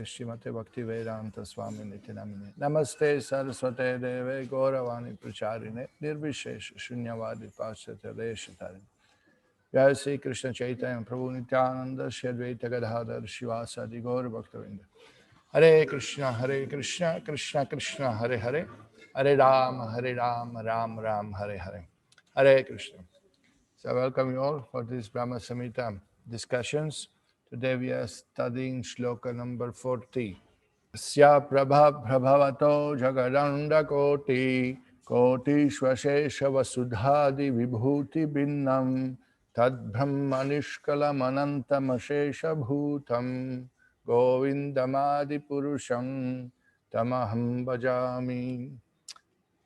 Srimate Bhaktivedanta Swami Nitinamine. Namaste Saraswate Deve Gauravani Pracharine Nirvishesh Shunyavadi Paschatya Deshatarine. Jai Sri Krishna Chaitanya Prabhu Nityananda Shri Advaita Gadadhar Shivasadi Gaur Bhaktavinda. Hare Krishna Krishna Krishna Hare Hare Hare Ram Ram Ram Hare Hare. Hare Krishna. So I welcome you all for this Brahma-saṁhitā discussions. Today we are studying shloka number 40. Sya prabha prabhavato jagadanda koti koti shvashesha vasudhadi vibhuti binnam tad brahmanishkalam anantam ashesha bhutam govindamadi purusham tamaham bhajami.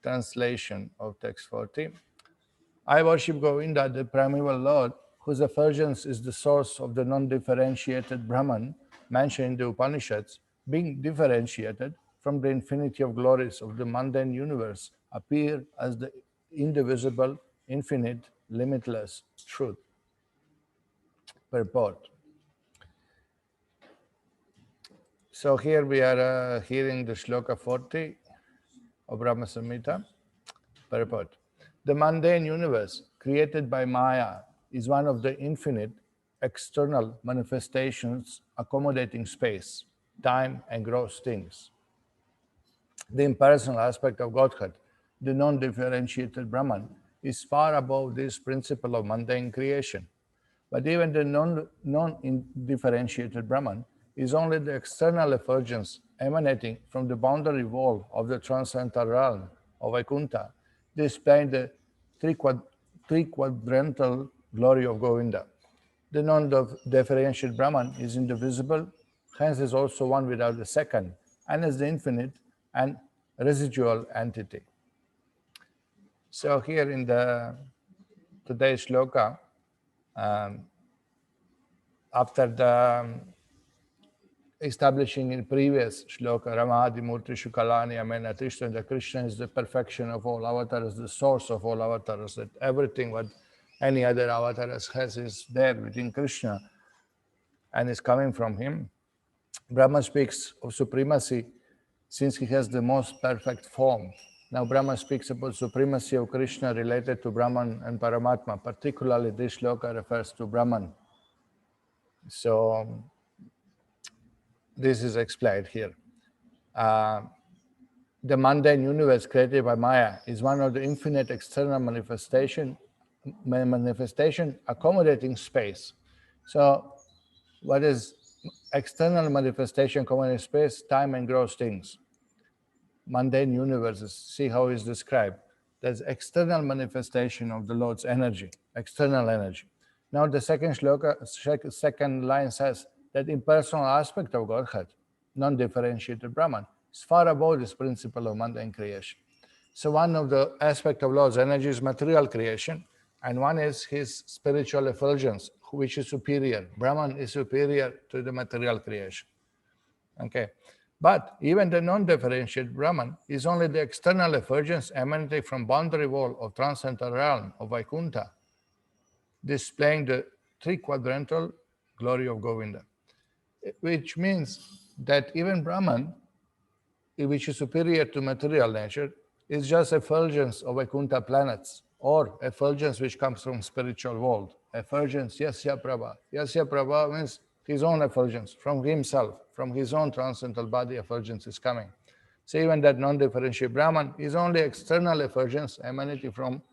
Translation of text 40. I worship Govinda, the primeval Lord, whose effulgence is the source of the non-differentiated Brahman mentioned in the Upanishads, being differentiated from the infinity of glories of the mundane universe, appear as the indivisible, infinite, limitless truth. Purport. So here we are hearing the shloka 40 of Brahma-saṁhitā. Purport. The mundane universe created by Maya is one of the infinite external manifestations accommodating space, time, and gross things. The impersonal aspect of Godhead, the non-differentiated Brahman, is far above this principle of mundane creation. But even the non-differentiated Brahman is only the external effulgence emanating from the boundary wall of the transcendental realm of Vaikuntha, displaying the three-quadrantal glory of Govinda. The non-differentiated Brahman is indivisible, hence is also one without the second, and is the infinite and residual entity. So here in today's shloka, after the establishing in previous shloka, Ramadi Murti Shukalani Amena Krishna, that Krishna is the perfection of all avatars, the source of all avatars, that everything what any other avatars has is there within Krishna and is coming from him. Brahma speaks of supremacy since he has the most perfect form. Now Brahma speaks about supremacy of Krishna related to Brahman and Paramatma. Particularly this shloka refers to Brahman. So this is explained here. The mundane universe created by Maya is one of the infinite external manifestation accommodating space. So what is external manifestation accommodating space? Time and gross things. Mundane universes, see how it's described. There's external manifestation of the Lord's energy, external energy. Now the second shloka, second line says that impersonal aspect of Godhead, non-differentiated Brahman, is far above this principle of mundane creation. So one of the aspects of Lord's energy is material creation, and one is his spiritual effulgence, which is superior. Brahman is superior to the material creation. Okay. But even the non-differentiated Brahman is only the external effulgence emanating from boundary wall of transcendental realm of Vaikuntha, displaying the three-quadrantal glory of Govinda. Which means that even Brahman, which is superior to material nature, is just effulgence of Vaikuntha planets, or effulgence which comes from spiritual world. Effulgence, Yasya Prabha. Yasya Prabha means his own effulgence, from himself, from his own transcendental body effulgence is coming. So even that non-differentiated Brahman is only external effulgence emanating from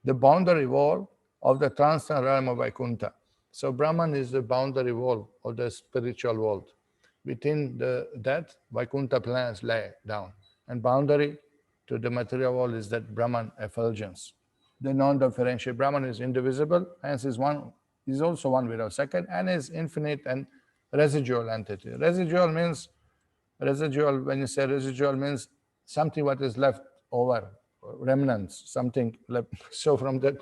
the boundary wall of the transcendental realm of Vaikuntha. So Brahman is the boundary wall of the spiritual world. Within that, Vaikuntha planets lay down. And boundary to the material world is that Brahman effulgence. The non-differentiated Brahman is indivisible, hence is also one without second, and is infinite and residual entity. Residual, when you say residual, means something what is left over, remnants, something left. So from the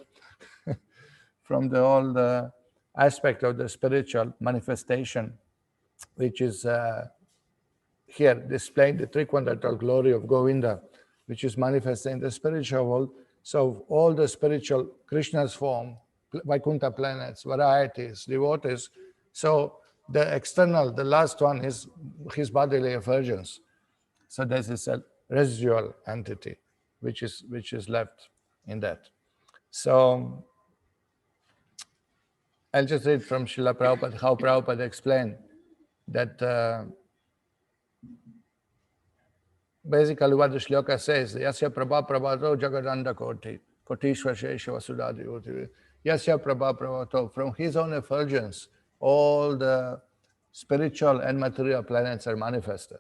all the aspect of the spiritual manifestation, which is here displaying the three-quadrantal glory of Govinda, which is manifesting in the spiritual world. So all the spiritual Krishna's form, Vaikuntha planets, varieties, devotees. So The external, the last one is his bodily effulgence. So this is a residual entity which is left in that. So I'll just read from Srila Prabhupada how Prabhupada explained that basically what the shloka says, Yasya Prabha Prabhato Jagadanda Koti, Kotishva Shesha Vasudadi, Yasya Prabha Prabhato, from his own effulgence, all the spiritual and material planets are manifested.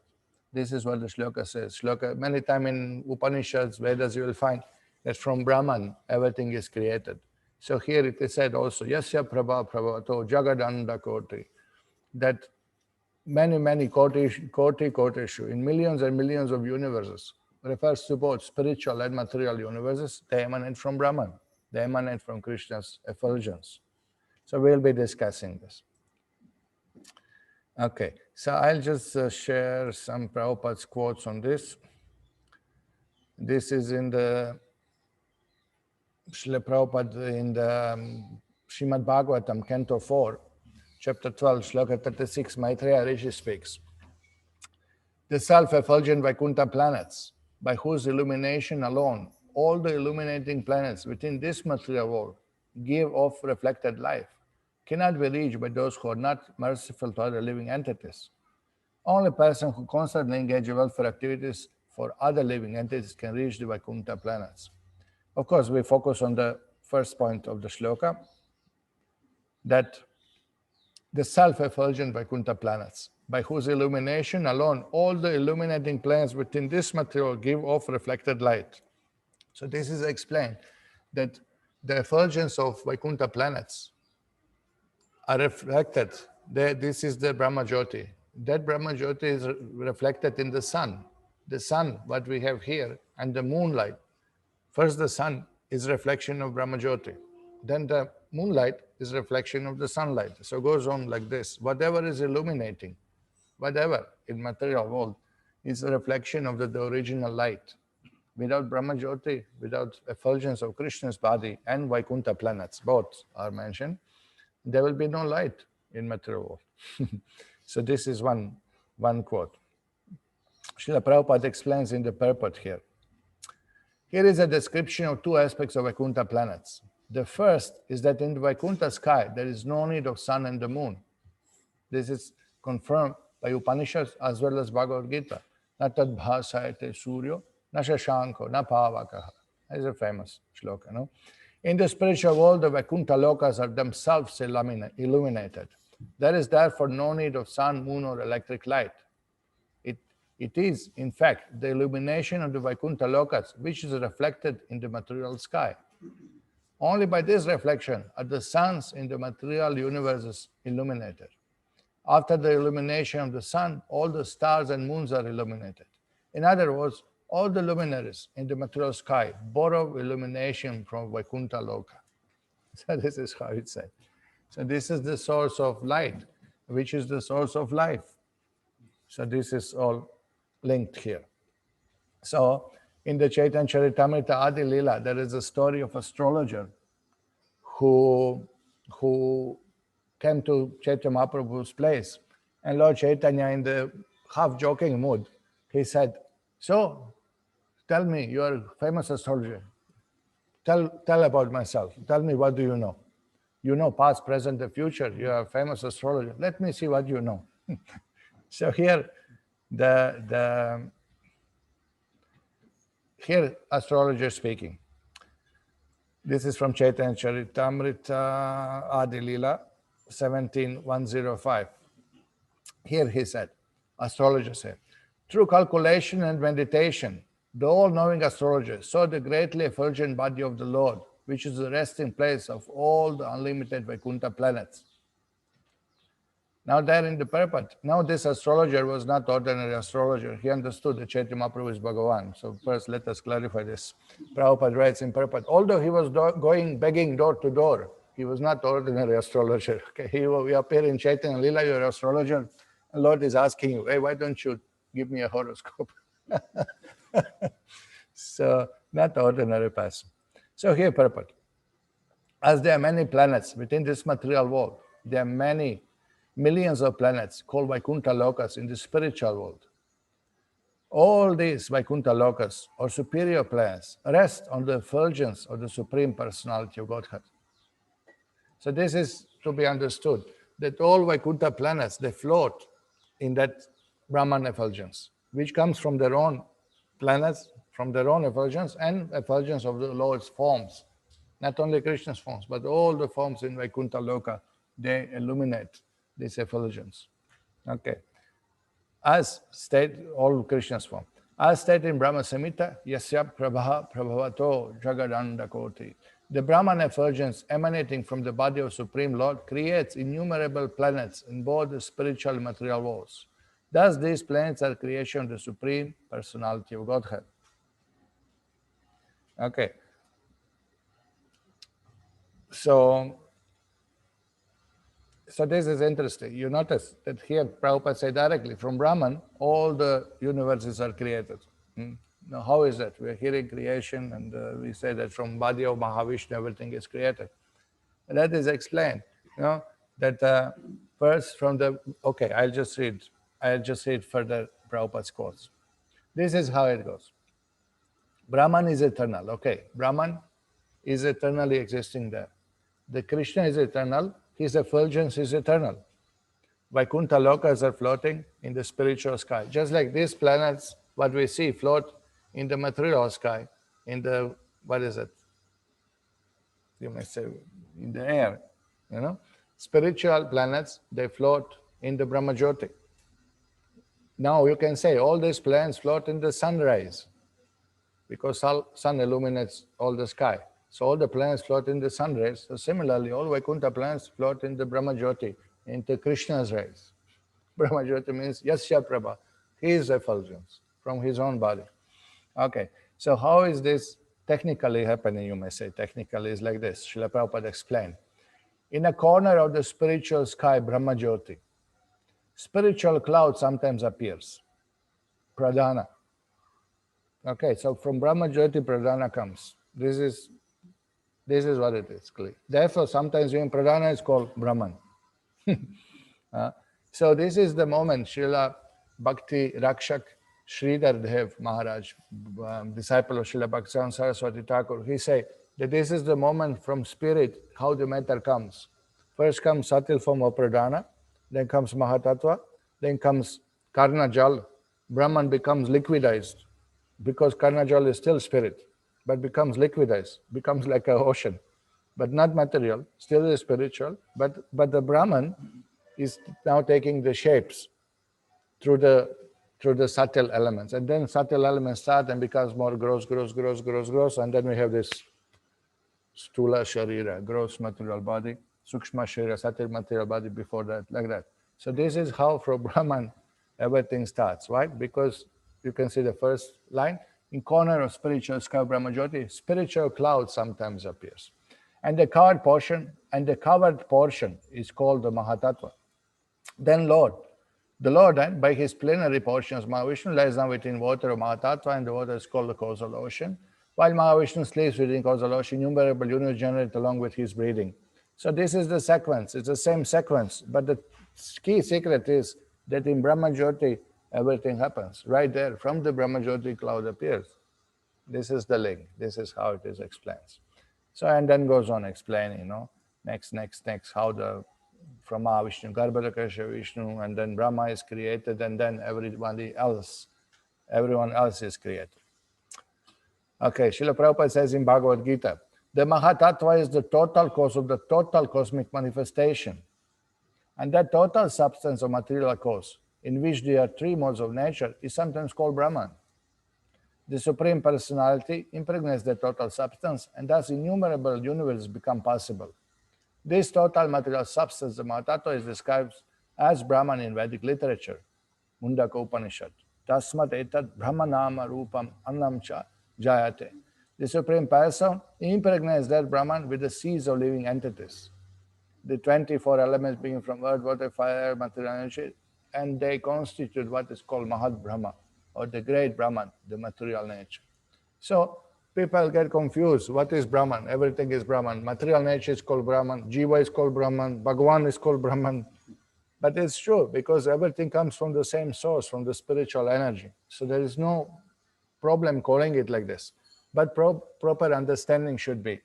This is what the shloka says. Shloka, many times in Upanishads, Vedas, you will find that from Brahman, everything is created. So here it is said also, Yasya Prabha Prabhato Jagadanda Koti, that many kotishu, in millions and millions of universes, refers to both spiritual and material universes. They emanate from Brahman. They emanate from Krishna's effulgence. So we'll be discussing this. Okay, so I'll just share some Prabhupada's quotes on this. This is in the Srila Prabhupada in the Srimad Bhagavatam, Canto 4, Chapter 12, Shloka 36, Maitreya Rishi speaks. The self-effulgent Vaikuntha planets, by whose illumination alone all the illuminating planets within this material world give off reflected life, cannot be reached by those who are not merciful to other living entities. Only a person who constantly engages in welfare activities for other living entities can reach the Vaikuntha planets. Of course, we focus on the first point of the shloka, that the self-effulgent Vaikuntha planets, by whose illumination alone all the illuminating planets within this material give off reflected light. So this is explained that the effulgence of Vaikuntha planets are reflected. This is the Brahmajyoti. That Brahmajyoti is reflected in the sun. The sun, what we have here, and the moonlight. First, the sun is reflection of Brahmajyoti. Then the moonlight is reflection of the sunlight. So it goes on like this. Whatever is illuminating, whatever in material world, is a reflection of the original light. Without Brahmajyoti, without effulgence of Krishna's body and Vaikuntha planets, both are mentioned, there will be no light in material world. So this is one quote. Srila Prabhupada explains in the purport here. Here is a description of two aspects of Vaikuntha planets. The first is that in the Vaikuntha sky, there is no need of sun and the moon. This is confirmed by Upanishads as well as Bhagavad Gita. Na tad bhasayate suryo, na shashanko, na pavakaha. That is a famous shloka, no? In the spiritual world, the Vaikuntha lokas are themselves illuminated. There is therefore no need of sun, moon, or electric light. It is, in fact, the illumination of the Vaikuntha lokas which is reflected in the material sky. Only by this reflection are the suns in the material universes illuminated. After the illumination of the sun, all the stars and moons are illuminated. In other words, all the luminaries in the material sky borrow illumination from Vaikuntha loka. So this is how it's said. So this is the source of light, which is the source of life. So this is all linked here. So in the Chaitanya Charitamrita Adi Lila, there is a story of astrologer who came to Chaitanya Mahaprabhu's place. And Lord Chaitanya, in the half-joking mood, he said, so, tell me, you are a famous astrologer. Tell about myself. Tell me, what do you know? You know past, present, the future. You are a famous astrologer. Let me see what you know. So here, here astrologer speaking. This is from Chaitanya Charitamrita Adi Lila 17:105. Here he said, astrologer said, through calculation and meditation, the all-knowing astrologer saw the greatly effulgent body of the Lord, which is the resting place of all the unlimited Vaikuntha planets. Now there in the purport, now this astrologer was not ordinary astrologer. He understood that Chaitanya Mahaprabhu is Bhagavan. So first let us clarify this. Prabhupada writes in purport, although he was going begging door to door, he was not ordinary astrologer. Okay, we appear in Chaitanya Lila, you're an astrologer. The Lord is asking you, hey, why don't you give me a horoscope? So not ordinary person. So here purport. As there are many planets within this material world, there are many millions of planets called Vaikuntha Lokas in the spiritual world. All these Vaikuntha Lokas, or superior planets, rest on the effulgence of the Supreme Personality of Godhead. So this is to be understood, that all Vaikuntha planets, they float in that Brahman effulgence, which comes from their own planets, from their own effulgence, and effulgence of the Lord's forms. Not only Krishna's forms, but all the forms in Vaikuntha Loka, they illuminate this effulgence. Okay. As stated, all Krishna's form. As stated in Brahma-saṁhitā, yasya prabha prabhavato jagadandakoti. The Brahman effulgence emanating from the body of Supreme Lord creates innumerable planets in both the spiritual and material worlds. Thus, these planets are creation of the Supreme Personality of Godhead. Okay. So this is interesting. You notice that here Prabhupada said directly, from Brahman, all the universes are created. Now, how is that? We're hearing creation, and we say that from body of Mahavishnu, everything is created. And that is explained, that first from the, okay, I'll just read further Prabhupada's quotes. This is how it goes. Brahman is eternal. Okay, Brahman is eternally existing there. The Krishna is eternal. His effulgence is eternal. Vaikuntha Lokas are floating in the spiritual sky. Just like these planets, what we see, float in the material sky, in the, what is it? You may say, in the air, Spiritual planets, they float in the Brahmajyoti. Now you can say all these planets float in the sunrise, because sun illuminates all the sky. So all the planets float in the sun rays. So similarly, all Vaikuntha planets float in the Brahmajyoti, into Krishna's rays. Brahmajyoti means Yasya Prabha, his effulgence from his own body. Okay, so how is this technically happening, you may say? Technically is like this. Srila Prabhupada explained. In a corner of the spiritual sky, Brahmajyoti, spiritual cloud sometimes appears. Pradhana. Okay, so from Brahmajyoti, Pradhana comes. This is what it is, clear. Therefore, sometimes even Pradhana is called Brahman. So this is the moment Srila Bhakti Rakshak Sridhar Dev Maharaj, disciple of Srila Bhaktivedanta Saraswati Thakur, he said that this is the moment from spirit, how the matter comes. First comes subtle form of Pradhana, then comes Mahatattva, then comes Karna Jal. Brahman becomes liquidized, because Karna Jal is still spirit, but becomes liquidized, becomes like an ocean, but not material, still is spiritual, but the Brahman is now taking the shapes through the subtle elements, and then subtle elements start and becomes more gross, and then we have this stula sharira, gross material body, sukshma sharira, subtle material body before that, like that. So this is how from Brahman everything starts, right? Because you can see the first line, in corner of spiritual sky Brahmajyoti, spiritual cloud sometimes appears. And the covered portion is called the Mahatattva. Then the Lord, by his plenary portions, Mahavishnu lies down within water of Mahatattva, and the water is called the causal ocean. While Mahavishnu sleeps within causal ocean, innumerable universes generate along with his breathing. So this is the sequence. It's the same sequence, but the key secret is that in Brahmajyoti, everything happens. Right there, from the Brahmajyoti, cloud appears. This is the link. This is how it is explained. So, and then goes on explaining, next, how from Mahavishnu, Garbhodakasha Vishnu, and then Brahma is created, and then everyone else is created. Okay, Srila Prabhupada says in Bhagavad Gita, the Mahatattva is the total cause of the total cosmic manifestation. And that total substance of material cause, in which there are three modes of nature, is sometimes called Brahman. The Supreme Personality impregnates the total substance, and thus innumerable universes become possible. This total material substance, the Mahatattva, is described as Brahman in Vedic literature, Mundaka Upanishad. Tasmat etat Brahmanama Rupam Annam cha Jayate. The Supreme Person impregnates that Brahman with the seeds of living entities. The 24 elements being from earth, water, fire, material energy, and they constitute what is called Mahat Brahma, or the great Brahman, the material nature. So people get confused. What is Brahman? Everything is Brahman. Material nature is called Brahman. Jiva is called Brahman. Bhagavan is called Brahman. But it's true, because everything comes from the same source, from the spiritual energy. So there is no problem calling it like this. But proper understanding should be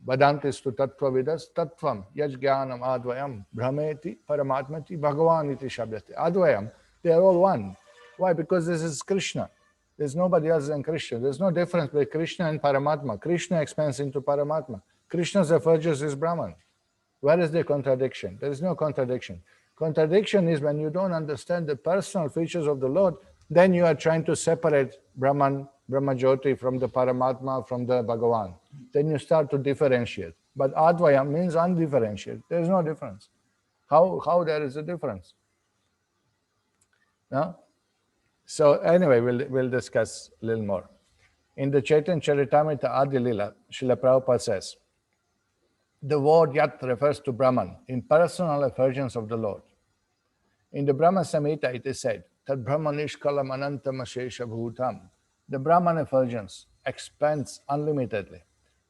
Vadantistu tattvavidas tattvam yajnanam advayam brahmeti paramatmati bhagavan iti shabdati. Advayam, they are all one. Why? Because this is Krishna. There's nobody else than Krishna. There's no difference between Krishna and Paramatma. Krishna expands into Paramatma. Krishna's effulgence is Brahman. Where is the contradiction? There is no contradiction. Contradiction is when you don't understand the personal features of the Lord, then you are trying to separate Brahman, Brahmajyoti from the Paramatma, from the Bhagavan. Then you start to differentiate. But Advaya means undifferentiated. There is no difference. How there is a difference? No? So anyway, we'll discuss a little more. In the Chaitanya Charitamrita Adi Lila, Srila Prabhupada says, the word Yat refers to Brahman, impersonal effulgence of the Lord. In the Brahma-saṁhitā, it is said, Tad Brahmanishkalam Anantam Ashesha Bhutam. The Brahman effulgence expands unlimitedly.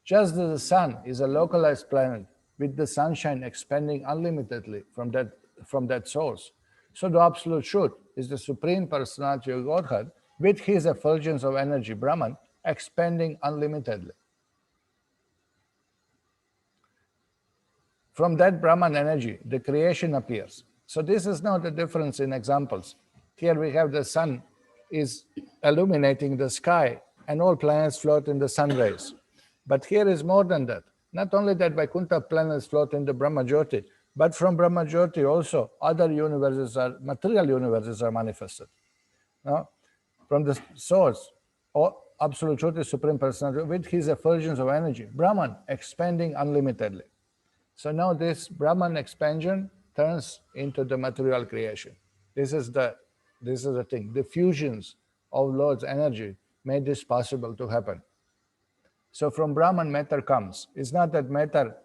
Just as the sun is a localized planet with the sunshine expanding unlimitedly from that source, so the Absolute Truth is the Supreme Personality of Godhead with his effulgence of energy, Brahman, expanding unlimitedly. From that Brahman energy, the creation appears. So this is not a difference in examples. Here we have the sun is illuminating the sky and all planets float in the sun rays. But here is more than that. Not only that Vaikuntha planets float in the Brahmajyoti, but from Brahmajyoti also other universes material universes are manifested. Now, from the source, Absolute Truth is Supreme Personality with his effulgence of energy, Brahman expanding unlimitedly. So now this Brahman expansion turns into the material creation. This is the thing. The fusions of Lord's energy made this possible to happen. So from Brahman, matter comes. It's not that matter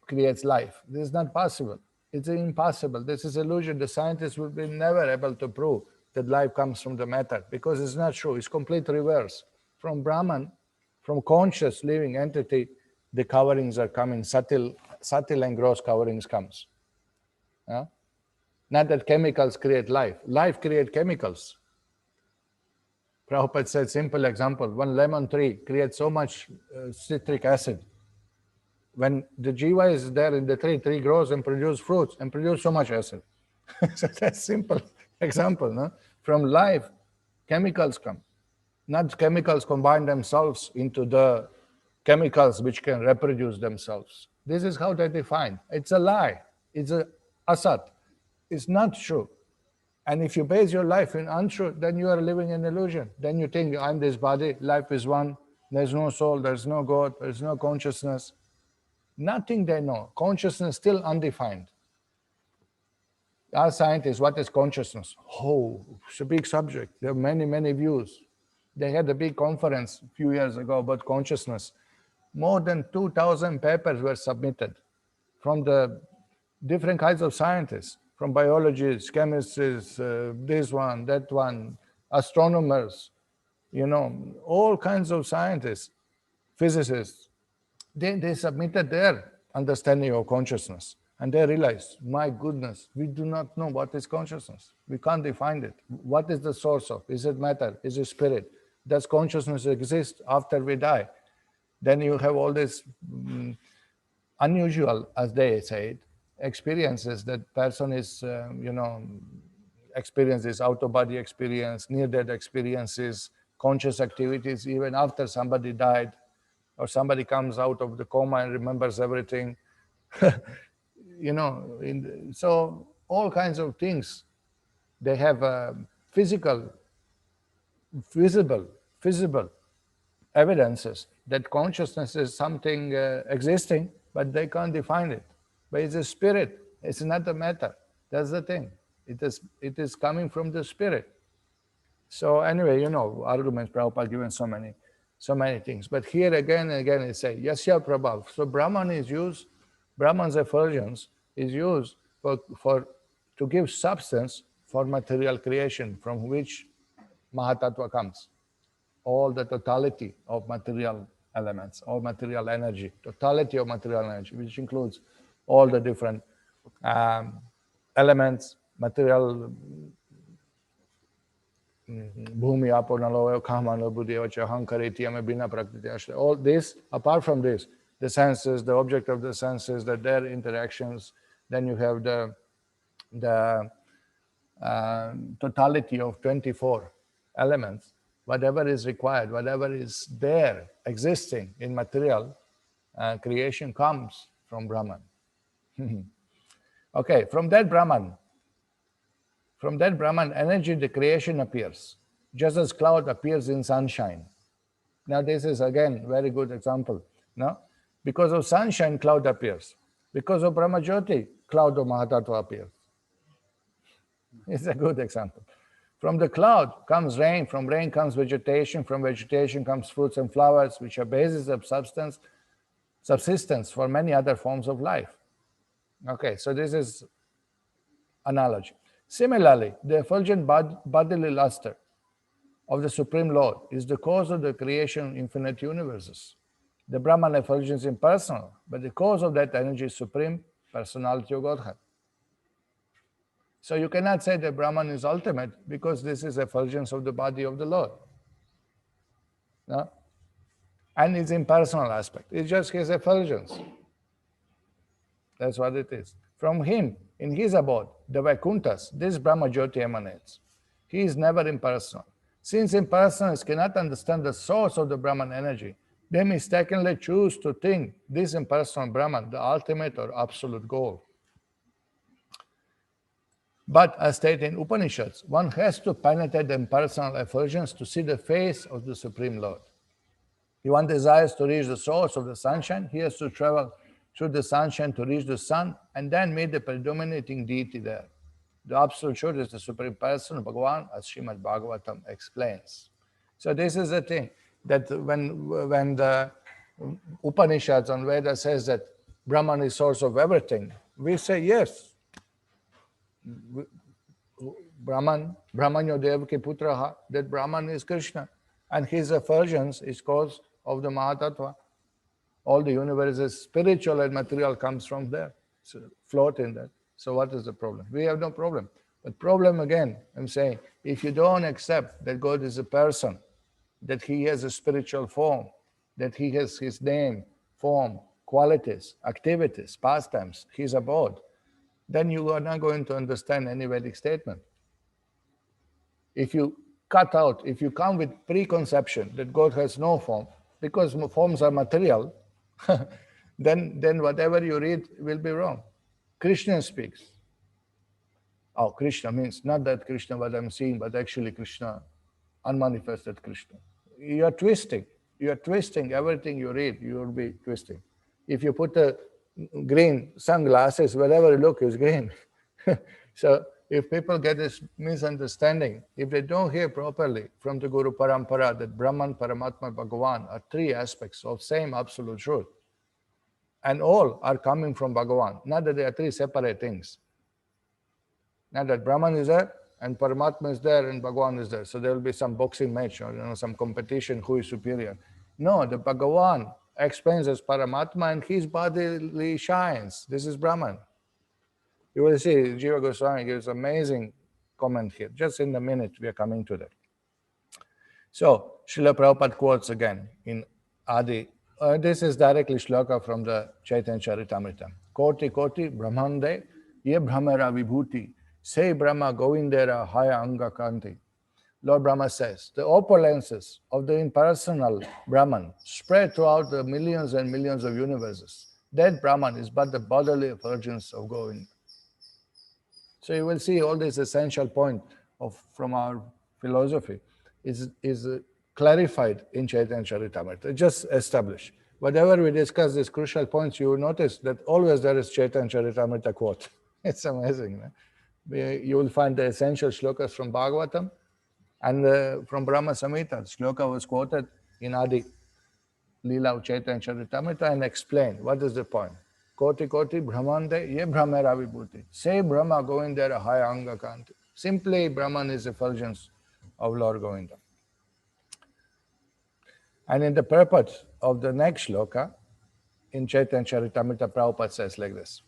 creates life. This is not possible. It's impossible. This is illusion. The scientists will be never able to prove that life comes from the matter, because it's not true. It's complete reverse. From Brahman, from conscious living entity, the coverings are coming, subtle and gross coverings comes. Not that chemicals create life. Life creates chemicals. Prabhupada said, simple example, one lemon tree creates so much citric acid. When the jiva is there in the tree grows and produces fruits and produces so much acid. So that's simple example. No? From life, chemicals come. Not chemicals combine themselves into the chemicals which can reproduce themselves. This is how they define. It's a lie. It's a asat. It's not true. And if you base your life in untruth, then you are living in illusion. Then you think, I'm this body, life is one, there's no soul, there's no God, there's no consciousness. Nothing they know. Consciousness still undefined. Our scientists, what is consciousness? Oh, it's a big subject. There are many, many views. They had a big conference a few years ago about consciousness. More than 2,000 papers were submitted from the different kinds of scientists, from biologists, chemists, this one, that one, astronomers, all kinds of scientists, physicists. They submitted their understanding of consciousness, and they realized, my goodness, we do not know what is consciousness. We can't define it. What is the source of? Is it matter? Is it spirit? Does consciousness exist after we die? Then you have all these unusual, as they say it, experiences that person is, experiences, out-of-body experience, near-death experiences, conscious activities, even after somebody died, or somebody comes out of the coma and remembers everything. So all kinds of things. They have physical, visible evidences that consciousness is something existing, but they can't define it. But it's a spirit. It's not a matter. That's the thing. It is coming from the spirit. So anyway, arguments Prabhupada given so many things. But here again and again it says, Yasya Prabhav. So Brahman's effulgence is used to give substance for material creation, from which Mahatattva comes. All the totality of material elements, all material energy, totality of material energy, which includes all the different elements, material, bhumi, apo, nalo, kama, nalo, buddhi, vacha, hankara, itiyame, bina, prakriti, ashra. All this, apart from this, the senses, the object of the senses, their interactions, then you have the totality of 24 elements. Whatever is required, whatever is there, existing in material creation comes from Brahman. Okay, from that Brahman, energy, the creation appears, just as cloud appears in sunshine. Now this is again very good example. No? Because of sunshine, cloud appears. Because of Brahmajyoti, cloud of Mahatattva appears. It's a good example. From the cloud comes rain, from rain comes vegetation, from vegetation comes fruits and flowers, which are bases of subsistence for many other forms of life. Okay, so this is analogy. Similarly, the effulgent bodily luster of the Supreme Lord is the cause of the creation of infinite universes. The Brahman effulgence is impersonal, but the cause of that energy is Supreme Personality of Godhead. So you cannot say that Brahman is ultimate because this is effulgence of the body of the Lord. No? And it's impersonal aspect. It's just his effulgence. That's what it is. From him, in his abode, the Vaikunthas, this Brahmajyoti emanates. He is never impersonal. Since impersonalists cannot understand the source of the Brahman energy, they mistakenly choose to think this impersonal Brahman the ultimate or absolute goal. But as stated in Upanishads, one has to penetrate the impersonal effulgence to see the face of the Supreme Lord. If one desires to reach the source of the sunshine, he has to travel through the sunshine to reach the sun and then meet the predominating deity there. The absolute truth is the Supreme Person, Bhagavan, as Srimad Bhagavatam explains. So this is the thing, that when the Upanishads and Veda says that Brahman is source of everything, we say yes. Brahmanyo Devaki Putraha, that Brahman is Krishna, and his effulgence is cause of the Mahatattva. All the universes, spiritual and material, comes from there, so float in that. So what is the problem? We have no problem. But problem again, I'm saying, if you don't accept that God is a person, that he has a spiritual form, that he has his name, form, qualities, activities, pastimes, his abode, then you are not going to understand any Vedic statement. If you cut out, if you come with preconception that God has no form, because forms are material, then whatever you read will be wrong. Krishna speaks. Oh, Krishna means not that Krishna what I'm seeing, but actually Krishna, unmanifested Krishna. You are twisting. You are twisting everything you read. You will be twisting. If you put the green sunglasses, wherever you look is green. So if people get this misunderstanding, if they don't hear properly from the Guru Parampara that Brahman, Paramatma, Bhagavan are three aspects of same absolute truth, and all are coming from Bhagavan, not that they are three separate things. Not that Brahman is there and Paramatma is there and Bhagavan is there. So there will be some boxing match or some competition, who is superior. No, the Bhagavan explains as Paramatma and his bodily shines. This is Brahman. You will see Jiva Goswami gives amazing comment here. Just in a minute, we are coming to that. So, Srila Prabhupada quotes again in Adi. This is directly shloka from the Chaitanya Charitamrita. Koti Koti Brahmande Ye Brahmara Vibhuti Say Brahma Govindera Haya Anga Kanti. Lord Brahma says, the opulences of the impersonal Brahman spread throughout the millions and millions of universes. That Brahman is but the bodily effulgence of Govinda. So you will see all this essential point from our philosophy is clarified in Chaitanya Charitamrita, just established. Whatever we discuss these crucial points, you will notice that always there is Chaitanya Charitamrita quote. It's amazing. Man. You will find the essential shlokas from Bhagavatam and from Brahma-saṁhitā. Shloka was quoted in Adi Leela of Chaitanya Charitamrita and explained what is the point. Koti Koti Brahmande Ye Brahmera Vibhuti. Say Brahma Govindera Haya Anga Kanti. Simply Brahman is effulgence of Lord Govinda. And in the purport of the next shloka, in Chaitanya Charitamrita, Prabhupada says like this.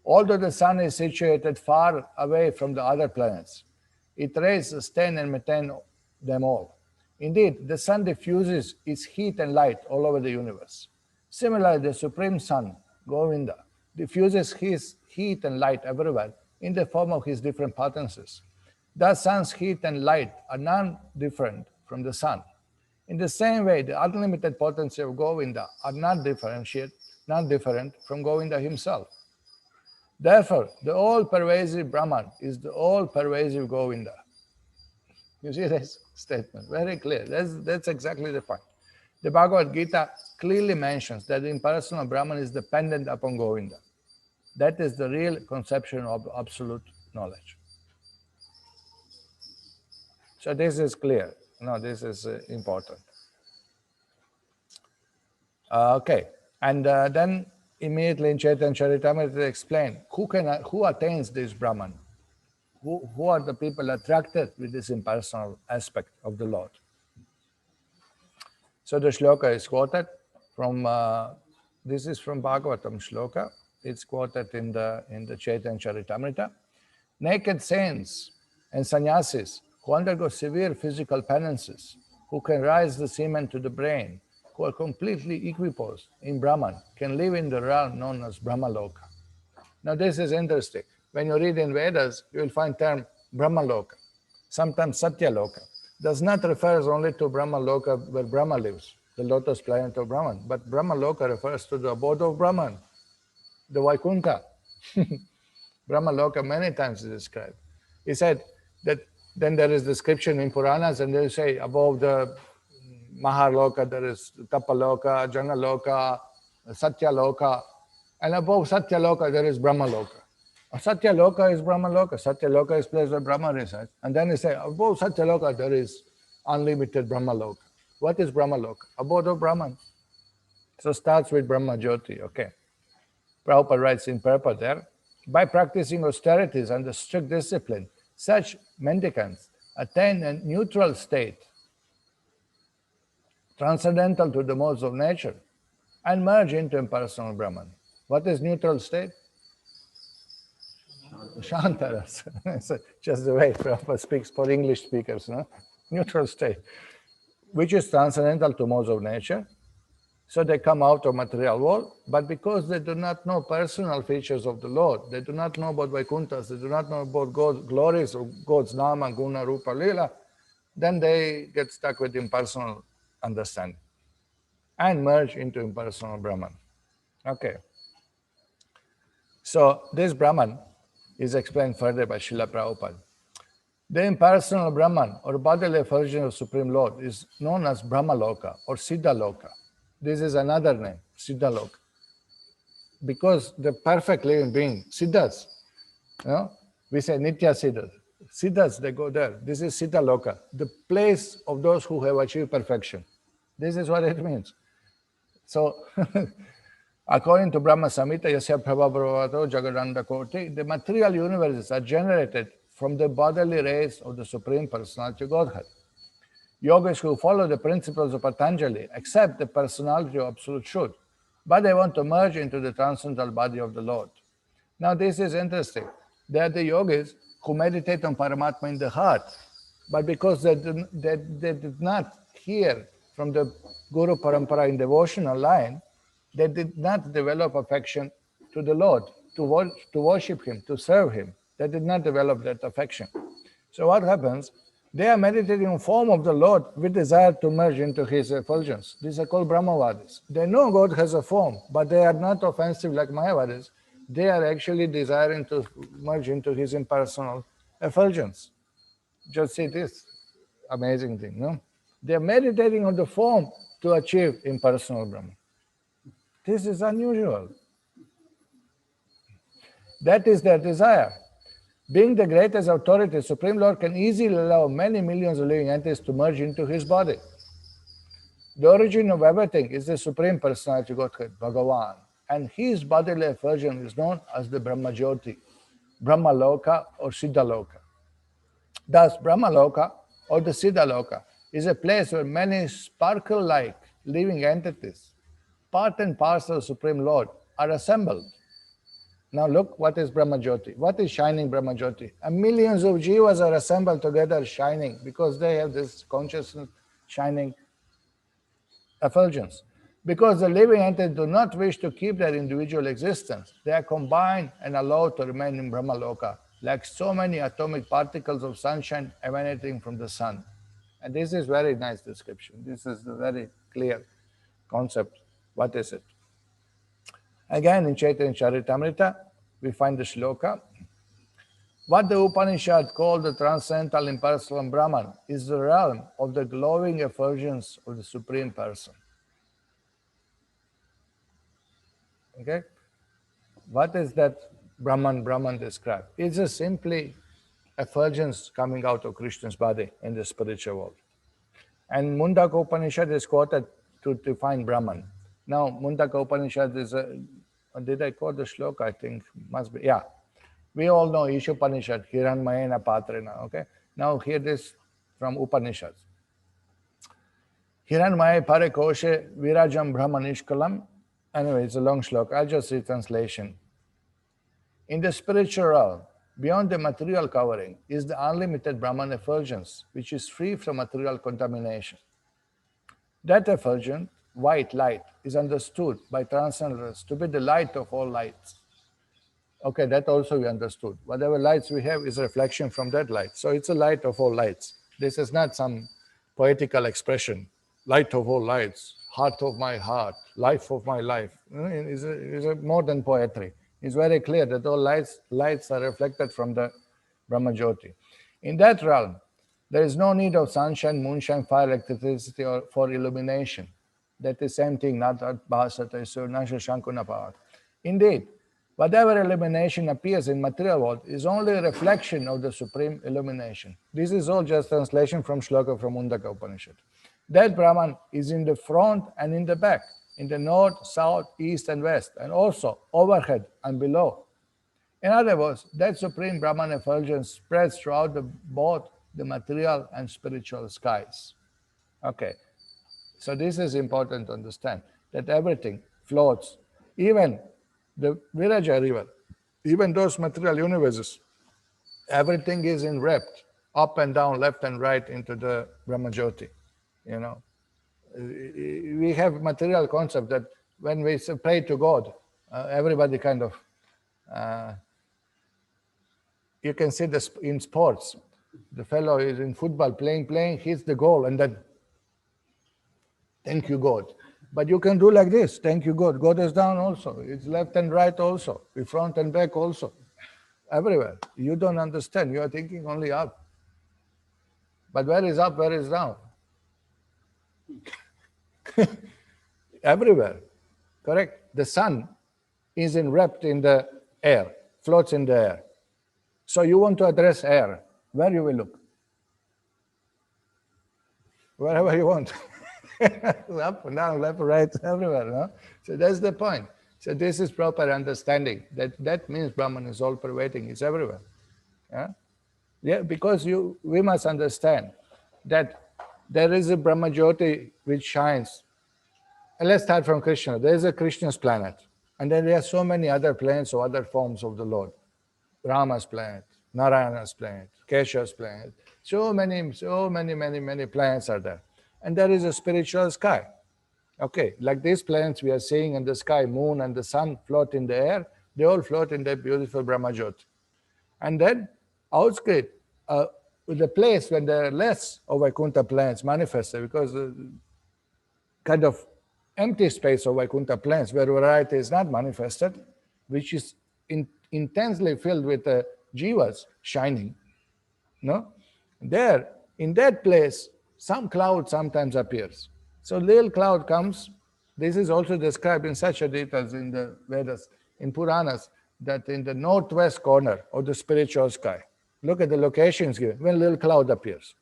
Although the sun is situated far away from the other planets, its rays sustain and maintain them all. Indeed, the sun diffuses its heat and light all over the universe. Similarly, the Supreme Sun, Govinda, diffuses his heat and light everywhere in the form of his different potencies. Thus, sun's heat and light are non-different from the sun. In the same way, the unlimited potency of Govinda are not different from Govinda himself. Therefore, the all-pervasive Brahman is the all-pervasive Govinda. You see this statement? Very clear. That's exactly the point. The Bhagavad Gita clearly mentions that the impersonal Brahman is dependent upon Govinda. That is the real conception of absolute knowledge. So this is clear. No, this is important. Okay, and then immediately in Chaitanya Charitamrita they explain who attains this Brahman. Who are the people attracted with this impersonal aspect of the Lord? So the shloka is quoted from, this is from Bhagavatam shloka. It's quoted in the Chaitanya Charitamrita. Naked saints and sannyasis who undergo severe physical penances, who can rise the semen to the brain, who are completely equiposed in Brahman, can live in the realm known as Brahmaloka. Now this is interesting. When you read in Vedas, you will find term Brahmaloka, sometimes Satyaloka. Does not refers only to Brahmaloka where Brahma lives, the lotus planet of Brahman, but Brahmaloka refers to the abode of Brahman, the Vaikuntha. Brahmaloka many times is described. He said that then there is description in Puranas and they say above the Mahaloka there is Tapaloka, Janaloka, Satyaloka, and above Satyaloka there is Brahmaloka. Satyaloka is Brahmaloka. Satyaloka is place where Brahma resides. And then he says, above Satyaloka there is unlimited Brahmaloka. What is Brahmaloka? Abode of Brahman. So starts with Brahmajyoti, okay. Prabhupada writes in purport there, by practicing austerities and the strict discipline, such mendicants attain a neutral state, transcendental to the modes of nature, and merge into impersonal Brahman. What is neutral state? Shantaras. Just the way Prabhupada speaks for English speakers, no? Neutral state, which is transcendental to modes of nature. So they come out of material world, but because they do not know personal features of the Lord, they do not know about Vaikunthas, they do not know about God's glories of God's Nama, Guna, Rupa, Lila, then they get stuck with impersonal understanding and merge into impersonal Brahman. Okay. So this Brahman is explained further by Srila Prabhupada. The impersonal Brahman or bodily effulgence of Supreme Lord is known as Brahmaloka or Siddhaloka. This is another name, Siddhaloka. Because the perfect living being, Siddhas, you know, we say Nitya Siddhas. Siddhas, they go there. This is Siddhaloka, the place of those who have achieved perfection. This is what it means. So, according to Brahma-saṁhitā, Yasya Prabhavato Jagadanda Koti, the material universes are generated from the bodily rays of the Supreme Personality of Godhead. Yogis who follow the principles of Patanjali accept the personality of Absolute Truth, but they want to merge into the transcendental body of the Lord. Now this is interesting. They are the yogis who meditate on Paramatma in the heart, but because they did not hear from the Guru Parampara in devotional line, they did not develop affection to the Lord, to worship Him, to serve Him. They did not develop that affection. So what happens? They are meditating on form of the Lord with desire to merge into His effulgence. These are called Brahmavadis. They know God has a form, but they are not offensive like Mayavadis. They are actually desiring to merge into His impersonal effulgence. Just see this amazing thing, no? They are meditating on the form to achieve impersonal Brahman. This is unusual. That is their desire. Being the greatest authority, Supreme Lord can easily allow many millions of living entities to merge into His body. The origin of everything is the Supreme Personality Godhead, Bhagavan, and His bodily effulgence is known as the Brahmajyoti, Brahmaloka or Siddhaloka. Thus, Brahmaloka or the Siddhaloka is a place where many sparkle-like living entities, part and parcel of Supreme Lord, are assembled. Now look, what is Brahmajyoti? What is shining Brahmajyoti? And millions of jivas are assembled together shining because they have this consciousness shining effulgence. Because the living entities do not wish to keep their individual existence, they are combined and allowed to remain in Brahmaloka, like so many atomic particles of sunshine emanating from the sun. And this is very nice description. This is a very clear concept. What is it? Again, in Chaitanya Charitamrita, we find the shloka. What the Upanishad called the transcendental impersonal Brahman is the realm of the glowing effulgence of the Supreme Person. Okay? What is that Brahman described? It's just simply effulgence coming out of Krishna's body in the spiritual world. And Mundaka Upanishad is quoted to define Brahman. Now, Mundaka Upanishad is a, did I quote the shloka? I think must be, yeah. We all know Ishopanishad, Hiranmayena Patrena, okay? Now hear this from Upanishads. Hiranmaya Parekoshe Virajam Brahmanishkalam. Anyway, it's a long shloka. I'll just read translation. In the spiritual realm, beyond the material covering, is the unlimited Brahman effulgence, which is free from material contamination. That effulgent, white light, is understood by transcendentalists to be the light of all lights. Okay, that also we understood. Whatever lights we have is a reflection from that light. So it's a light of all lights. This is not some poetical expression. Light of all lights, heart of my heart, life of my life. It's more than poetry. It's very clear that all lights are reflected from the Brahmajyoti. In that realm, there is no need of sunshine, moonshine, fire, electricity for illumination. That is the same thing, not bhasata nasha shankuna pavat. Indeed, whatever illumination appears in material world is only a reflection of the supreme illumination. This is all just translation from shloka from Mundaka Upanishad. That Brahman is in the front and in the back, in the north, south, east, and west, and also overhead and below. In other words, that supreme Brahman effulgence spreads throughout both the material and spiritual skies. Okay, so this is important to understand, that everything floats, even the Viraja river, even those material universes, everything is enwrapped up and down, left and right into the Brahmajyoti. You know, we have material concept that when we pray to God, everybody kind of, you can see this in sports. The fellow is in football playing, hits the goal, and then, thank you, God. But you can do like this, thank you, God. God is down also. It's left and right also. The front and back also. Everywhere. You don't understand. You are thinking only up. But where is up, where is down? Everywhere. Correct? The sun is enwrapped in the air, floats in the air. So you want to address air. Where you will look? Wherever you want. Up, down, left, right, everywhere. No? So that's the point. So this is proper understanding. That means Brahman is all pervading, it's everywhere. Yeah, because we must understand that there is a Brahmajyoti which shines. And let's start from Krishna. There is a Krishna's planet. And then there are so many other planets or other forms of the Lord. Rama's planet, Narayana's planet, Kesha's planet. So many planets are there. And there is a spiritual sky. Okay, like these planets we are seeing in the sky, moon and the sun float in the air, they all float in that beautiful Brahmajyoti. And then outside, the place when there are less of Vaikuntha planets manifested, because the kind of empty space of Vaikuntha planets where variety is not manifested, which is intensely filled with jivas shining, no? There, in that place, some cloud sometimes appears. So little cloud comes. This is also described in such a details in the Vedas, in Puranas, that in the northwest corner of the spiritual sky, look at the locations given, when little cloud appears.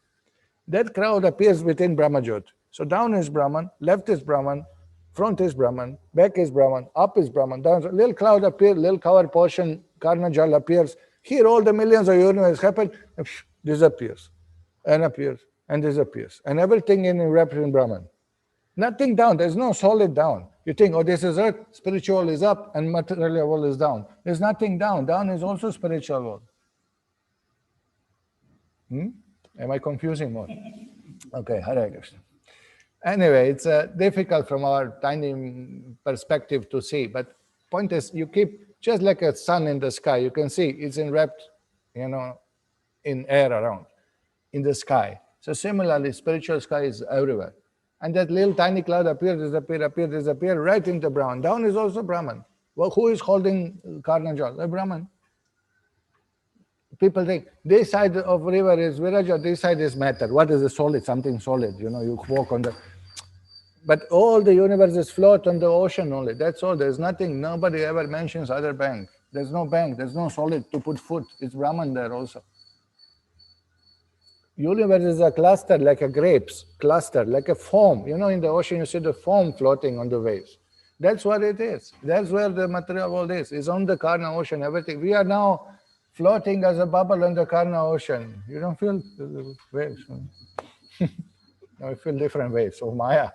That cloud appears within Brahmajyoti. So down is Brahman, left is Brahman, front is Brahman, back is Brahman, up is Brahman, down. Little cloud appears, little cover portion, Karna Jal appears. Here all the millions of universe happen, disappears, and appears, and disappears. And everything in wrapped in Brahman. Nothing down, there's no solid down. You think, oh, this is earth, spiritual is up, and material world is down. There's nothing down. Down is also spiritual world. Am I confusing more? Okay, Hare Krishna. Anyway, it's difficult from our tiny perspective to see, but point is, you keep, just like a sun in the sky, you can see it's enwrapped, in air around, in the sky. So similarly, spiritual sky is everywhere. And that little tiny cloud appears, disappear, right into Brahman. Down is also Brahman. Well, who is holding Karna Jal? A Brahman. People think, this side of river is Viraja, this side is matter. What is the solid? Something solid, you walk on the... But all the universes float on the ocean only. That's all. There's nothing. Nobody ever mentions other bank. There's no bank. There's no solid to put foot. It's Brahman there also. Universe is a cluster like a grapes, cluster like a foam. In the ocean you see the foam floating on the waves. That's what it is. That's where the material world is. It's on the Karna ocean, everything. We are now floating as a bubble on the Karna ocean. You don't feel the waves. No, you feel different waves of Maya,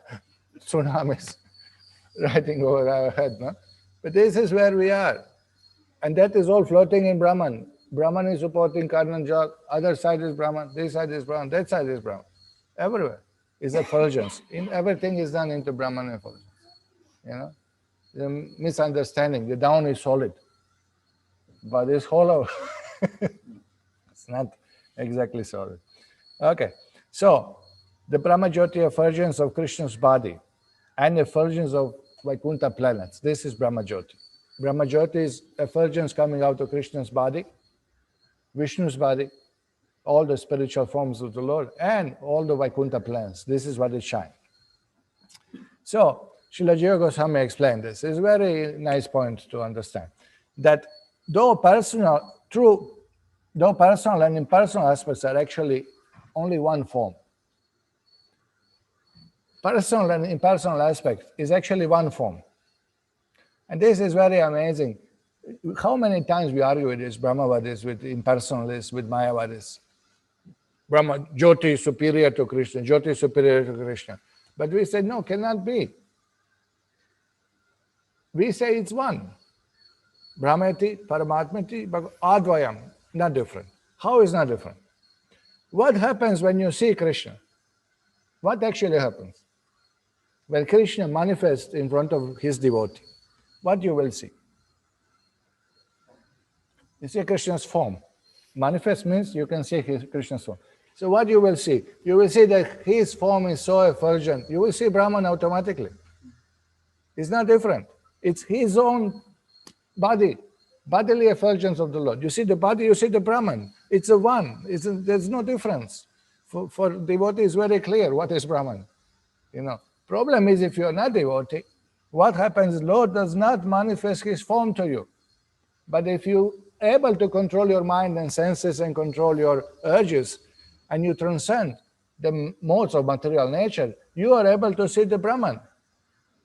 tsunamis riding over our head. No? But this is where we are. And that is all floating in Brahman. Brahman is supporting Karna Jal, other side is Brahman, this side is Brahman, that side is Brahman. Everywhere is effulgence. Everything is done into Brahman effulgence. The misunderstanding, the down is solid, but it's hollow. It's not exactly solid. Okay, so the Brahmajyoti effulgence of Krishna's body and effulgence of Vaikuntha planets, this is Brahmajyoti. Brahmajyoti is effulgence coming out of Krishna's body, Vishnu's body, all the spiritual forms of the Lord, and all the Vaikuntha planets. This is what it shines. So, Srila Jiva Goswami explained this. It's a very nice point to understand. That though personal and impersonal aspects are actually only one form. Personal and impersonal aspect is actually one form. And this is very amazing. How many times we argue with this, Brahmavadis, with impersonalists, with Mayavadis. Jyoti is superior to Krishna, Jyoti is superior to Krishna. But we say, no, cannot be. We say it's one. Brahmati, Paramatmati, Advayam, not different. How is not different? What happens when you see Krishna? What actually happens? When Krishna manifests in front of his devotee, what you will see? You see Krishna's form. Manifest means you can see Krishna's form. So what you will see? You will see that his form is so effulgent. You will see Brahman automatically. It's not different. It's his own body, bodily effulgence of the Lord. You see the body, you see the Brahman. It's a one. There's no difference. For devotee, it's very clear what is Brahman. Problem is if you're not devotee, what happens? Lord does not manifest his form to you. But if you able to control your mind and senses and control your urges, and you transcend the modes of material nature, you are able to see the Brahman.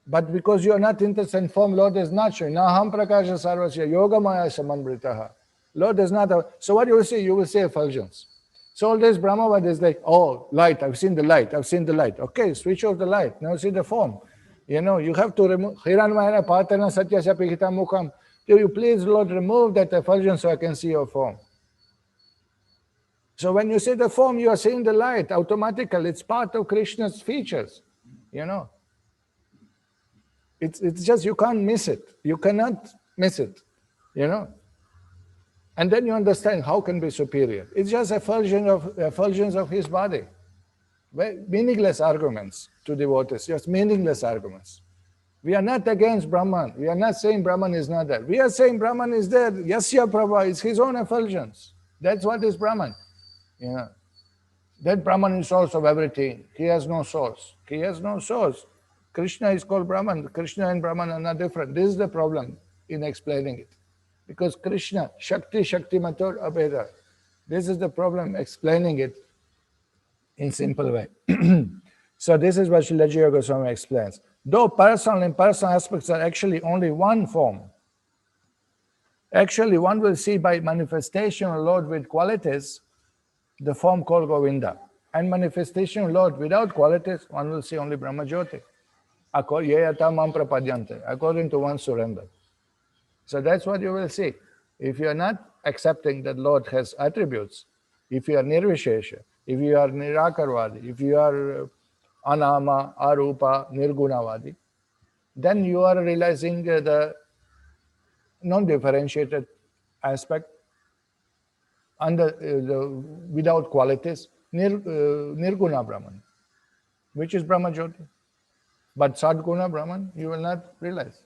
But because you are not interested in form, Lord is not showing. Naham prakasha sarvasya yogamaya samanvritaha. Lord is not. So what you will see? You will see effulgence. So all this Brahmavad is like, oh, light, I've seen the light, I've seen the light. Okay, switch off the light, now see the form. You have to remove, Hiranmayana patana satyasya pikita mukham. You please, Lord, remove that effulgence so I can see your form. So when you see the form, you are seeing the light automatically. It's part of Krishna's features, It's just, you can't miss it. You cannot miss it, And then you understand how can be superior. It's just effulgence of his body. Meaningless arguments to devotees, just meaningless arguments. We are not against Brahman. We are not saying Brahman is not there. We are saying Brahman is there. Yasya Prabha is his own effulgence. That's what is Brahman. That Brahman is source of everything. He has no source. He has no source. Krishna is called Brahman. Krishna and Brahman are not different. This is the problem in explaining it. Because Krishna, Shakti Matur Abheda. This is the problem explaining it in simple way. So this is what Srila Jiva Goswami explains. Though personal and impersonal aspects are actually only one form, actually one will see by manifestation of Lord with qualities, the form called Govinda. And manifestation of Lord without qualities, one will see only Brahmajyoti. according to one's surrender. So that's what you will see. If you are not accepting that Lord has attributes, if you are nirvishesha, if you are nirakarvadi, if you are anama, arupa, nirgunavadi, then you are realizing the non-differentiated aspect and without qualities, nirguna Brahman, which is Brahmajyoti. But Sadguna Brahman, you will not realize.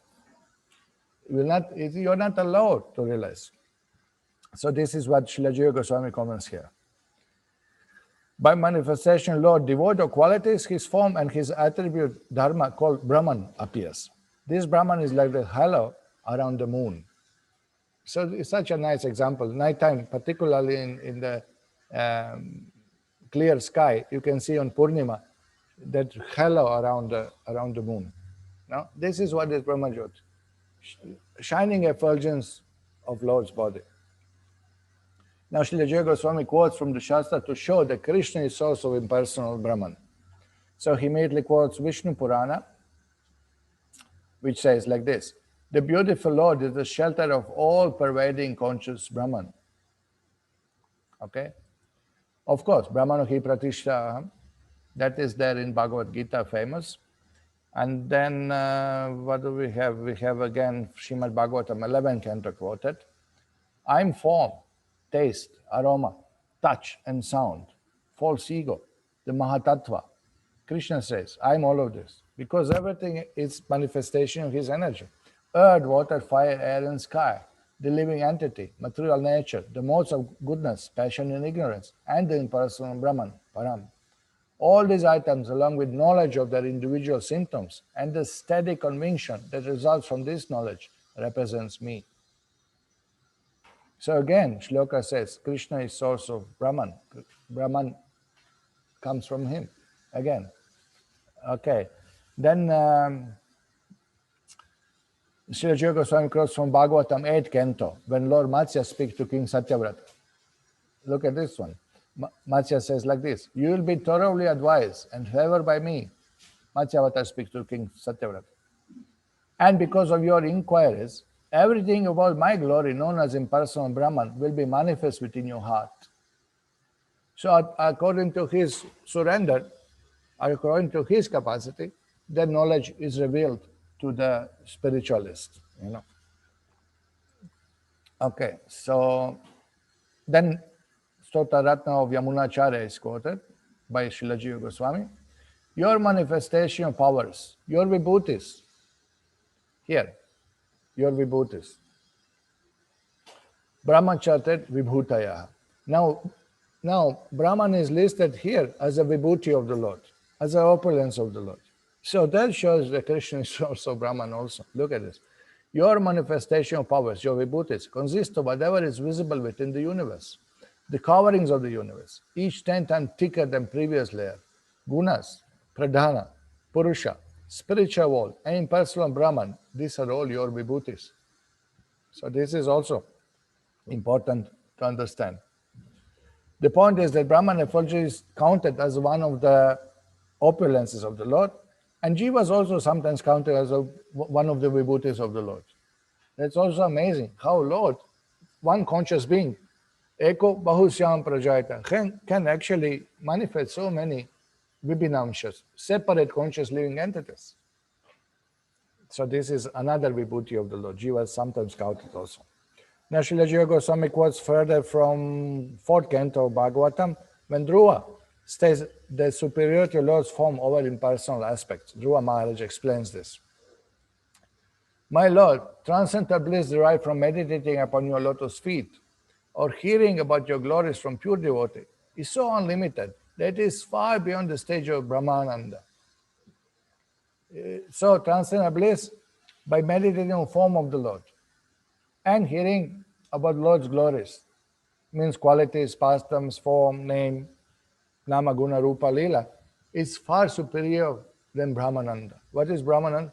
You are not allowed to realize. So this is what Śrīla Jiva Goswami comments here. By manifestation, Lord, devoid of qualities, his form and his attribute dharma called Brahman appears. This Brahman is like the halo around the moon. So it's such a nice example. Nighttime, particularly in the clear sky, you can see on Purnima that halo around the moon. Now, this is what is Brahmajyoti, shining effulgence of Lord's body. Now, Śrīla Jiva Goswami quotes from the Shastra to show that Krishna is source of impersonal Brahman. So he immediately quotes Vishnu Purana, which says like this: the beautiful Lord is the shelter of all pervading conscious Brahman. Okay? Of course, Brahmano hi pratishtha, that is there in Bhagavad Gita, famous. And then what do we have? We have again Srimad Bhagavatam 11 canto quoted. I'm form, taste, aroma, touch and sound, false ego, the Mahatattva. Krishna says, I'm all of this, because everything is manifestation of his energy. Earth, water, fire, air and sky, the living entity, material nature, the modes of goodness, passion and ignorance, and the impersonal Brahman, Param. All these items, along with knowledge of their individual symptoms and the steady conviction that results from this knowledge, represents me. So again, Shloka says, Krishna is source of Brahman. Brahman comes from him. Again. Okay. Then Śrīla Jiva Goswami quotes from Bhagavatam 8 canto, when Lord Matsya speaks to King Satyavrata. Look at this one. Matsya says like this: you will be thoroughly advised and favored by me. Matsyavata speaks to King Satyavrata. And because of your inquiries, everything about my glory, known as impersonal Brahman, will be manifest within your heart. So according to his surrender, according to his capacity, that knowledge is revealed to the spiritualist, Okay, so then Stota Ratna of Yamunacharya is quoted by Śrīla Jiva Goswami. Your manifestation powers, your vibhutis, here, your vibhutis. Brahmachatat vibhutaya. Now, Brahman is listed here as a vibhuti of the Lord, as an opulence of the Lord. So that shows that Krishna is also Brahman also. Look at this. Your manifestation powers, your vibhutis, consist of whatever is visible within the universe, the coverings of the universe, each 10 times thicker than previous layer, gunas, pradhana, purusha, spiritual world, and impersonal Brahman. These are all your vibhutis. So this is also important to understand. The point is that Brahman effulgence is counted as one of the opulences of the Lord, and Jiva is also sometimes counted as one of the vibhutis of the Lord. That's also amazing how Lord, one conscious being, Eko Bahusyam Prajayata, can actually manifest so many vibhinamshas, separate conscious living entities. So this is another vibhuti of the Lord. Jiva is sometimes counted also. Now Śrīla Jiva Goswami quotes further from 4th canto of Bhagavatam, when Dhruva states the superiority of Lord's form over impersonal aspects. Dhruva Maharaj explains this. My Lord, transcendental bliss derived from meditating upon your lotus feet or hearing about your glories from pure devotee is so unlimited that it is far beyond the stage of Brahmananda. So transcendental bliss by meditating on the form of the Lord and hearing about Lord's glories, means qualities, pastimes, form, name, nama, guna, rupa, lila, is far superior than Brahmananda. What is Brahmananda?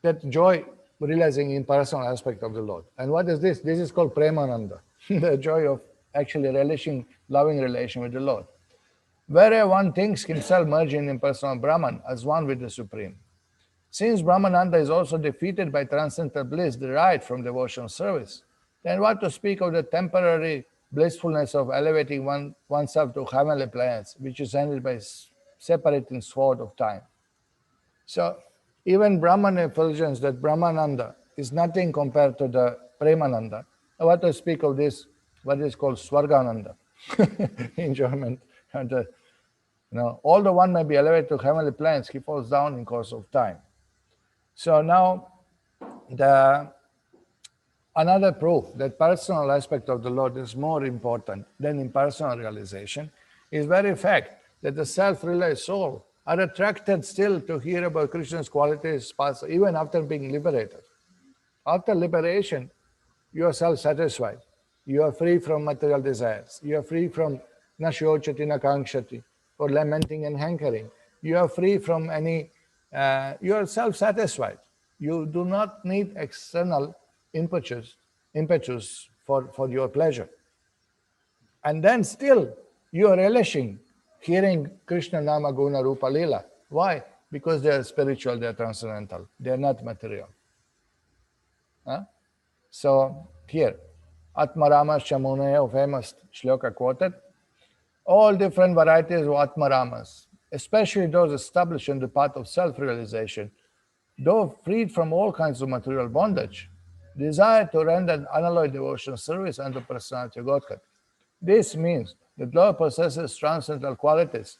That joy realizing impersonal aspect of the Lord. And what is this? This is called Premananda, the joy of actually relishing, loving relation with the Lord. wherever one thinks himself merging in impersonal Brahman as one with the Supreme. Since Brahmananda is also defeated by transcendental bliss derived from devotional service, then what to speak of the temporary blissfulness of elevating oneself to heavenly planes, which is ended by separating sword of time. So even Brahman effulgence, that Brahmananda, is nothing compared to the Premananda. What to speak of this, what is called Swargananda in German. And, although one may be elevated to heavenly planes, he falls down in course of time. So now, another proof that personal aspect of the Lord is more important than impersonal realization is very fact that the self-realized soul are attracted still to hear about Krishna's qualities even after being liberated. After liberation, you are self-satisfied. You are free from material desires. You are free from nashochati nakangshati, or lamenting and hankering. You are free from any, you are self-satisfied. You do not need external impetus for your pleasure. And then still, you are relishing hearing Krishna Nama Guna Rupa Lila. Why? Because they are spiritual, they are transcendental, they are not material. Huh? So here, Atmarama Shamunaya, famous shloka quoted, all different varieties of Atmaramas, especially those established in the path of self-realization, though freed from all kinds of material bondage, desire to render unalloyed devotional service unto personality of Godhead. This means that Lord possesses transcendental qualities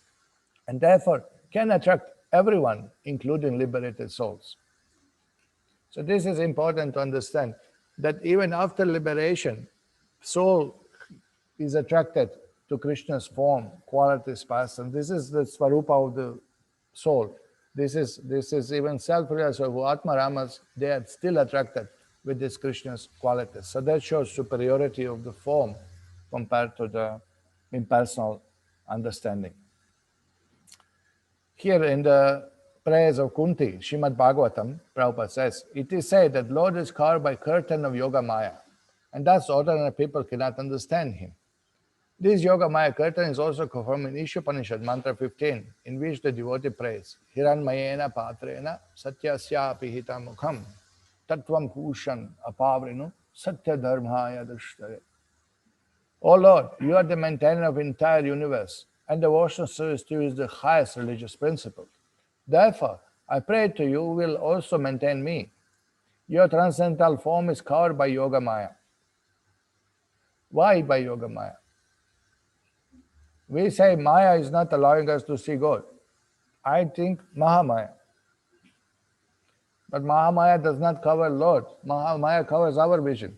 and therefore can attract everyone, including liberated souls. So this is important to understand, that even after liberation, soul is attracted to Krishna's form, qualities, past, and this is the Svarupa of the soul. This is even self-realized of Atmaramas, they are still attracted with this Krishna's qualities. So that shows superiority of the form compared to the impersonal understanding. Here in the prayers of Kunti, Srimad Bhagavatam, Prabhupada says, it is said that Lord is covered by curtain of Yoga Maya, and thus ordinary people cannot understand him. This Yoga Maya curtain is also confirmed in Ishopanishad, Mantra 15, in which the devotee prays, Hiranmayena patrena satyasya pihita mukham tattvam kushan apavrinu satya dharmaya drishtare. O Lord, you are the maintainer of the entire universe, and devotional service to you is the highest religious principle. Therefore, I pray to you will also maintain me. Your transcendental form is covered by Yoga Maya. Why by Yoga Maya? We say Maya is not allowing us to see God. I think Mahamaya. But Mahamaya does not cover Lord. Mahamaya covers our vision.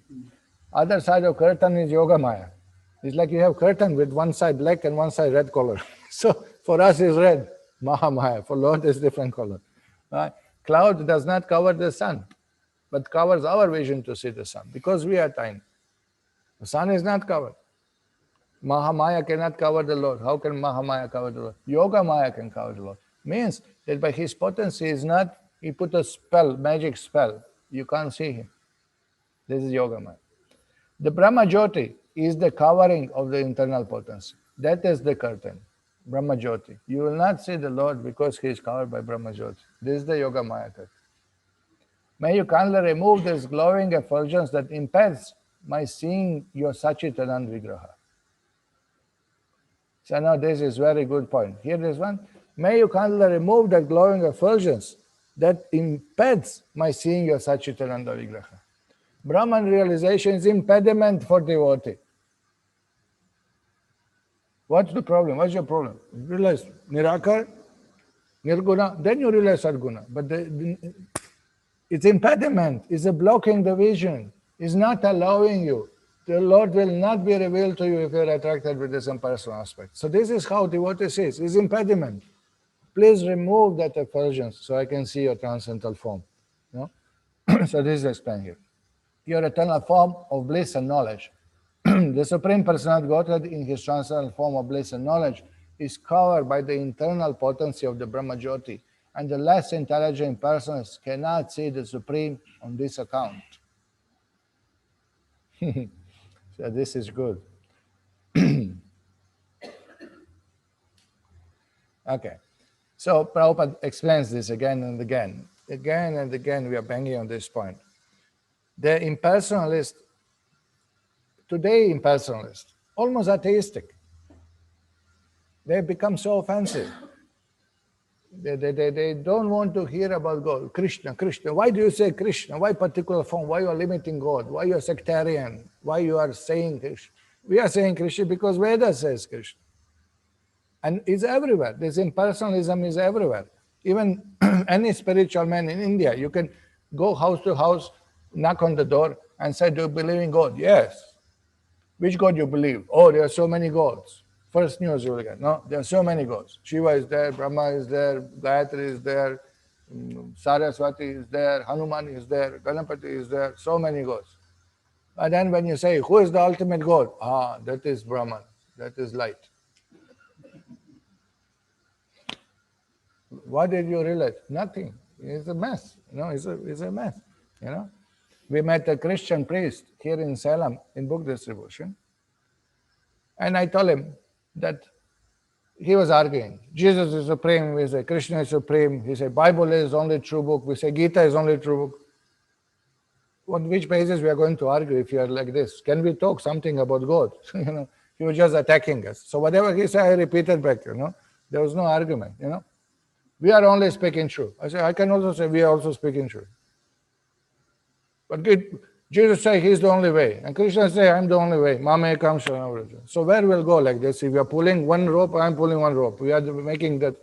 Other side of curtain is Yoga Maya. It's like you have curtain with one side black and one side red color. So for us is red, Mahamaya. For Lord is different color. Cloud does not cover the sun, but covers our vision to see the sun, because we are tiny. The sun is not covered. Mahamaya cannot cover the Lord. How can Mahamaya cover the Lord? Yoga Maya can cover the Lord. Means that by his potency is not, he put a spell, magic spell. You can't see him. This is Yoga Maya. The Brahmajyoti is the covering of the internal potency. That is the curtain, Brahmajyoti. You will not see the Lord because he is covered by Brahmajyoti. This is the Yoga Maya curtain. May you kindly remove this glowing effulgence that impedes my seeing your Sachitanand Vigraha. So now this is very good point. Here is one. May you kindly remove that glowing effulgence that impedes my seeing your Sachitananda Vigraha. Brahman realization is impediment for devotee. What's the problem? What's your problem? Realize Nirakar, Nirguna, then you realize Sadguna. But it's impediment, it's blocking the vision, it's not allowing you. The Lord will not be revealed to you if you're attracted with this impersonal aspect. So this is how devotee says, it's impediment. Please remove that effulgence so I can see your transcendental form. So this is explained here. Your eternal form of bliss and knowledge. The Supreme Personality Godhead in his transcendental form of bliss and knowledge is covered by the internal potency of the Brahmajyoti, and the less intelligent persons cannot see the Supreme on this account. So this is good. Okay. So Prabhupada explains this again and again. Again and again we are banging on this point. The impersonalist, today impersonalist, almost atheistic. They become so offensive. They don't want to hear about God. Krishna, Krishna. Why do you say Krishna? Why particular form? Why you are limiting God? Why you are sectarian? Why you are saying Krishna? We are saying Krishna because Veda says Krishna. And it's everywhere. This impersonalism is everywhere. Even any spiritual man in India, you can go house to house, knock on the door and say, do you believe in God? Yes. Which God you believe? Oh, there are so many gods. First news you will get. No, there are so many gods. Shiva is there, Brahma is there, Gayatri is there, Saraswati is there, Hanuman is there, Ganapati is there, so many gods. And then when you say, who is the ultimate God? Ah, that is Brahman, that is light. What did you realize? Nothing. It's a mess. It's a mess. We met a Christian priest here in Salem in book distribution. And I told him that he was arguing. Jesus is supreme. We say Krishna is supreme. He said Bible is only true book. We say Gita is only true book. On which basis we are going to argue if you are like this? Can we talk something about God? He was just attacking us. So whatever he said, I repeated back. There was no argument. We are only speaking true. I say I can also say we are also speaking true. But Jesus said he's the only way. And Krishna said, I'm the only way. Mame kam sharanam. So where we'll go like this? If we are pulling one rope, I'm pulling one rope. We are making that,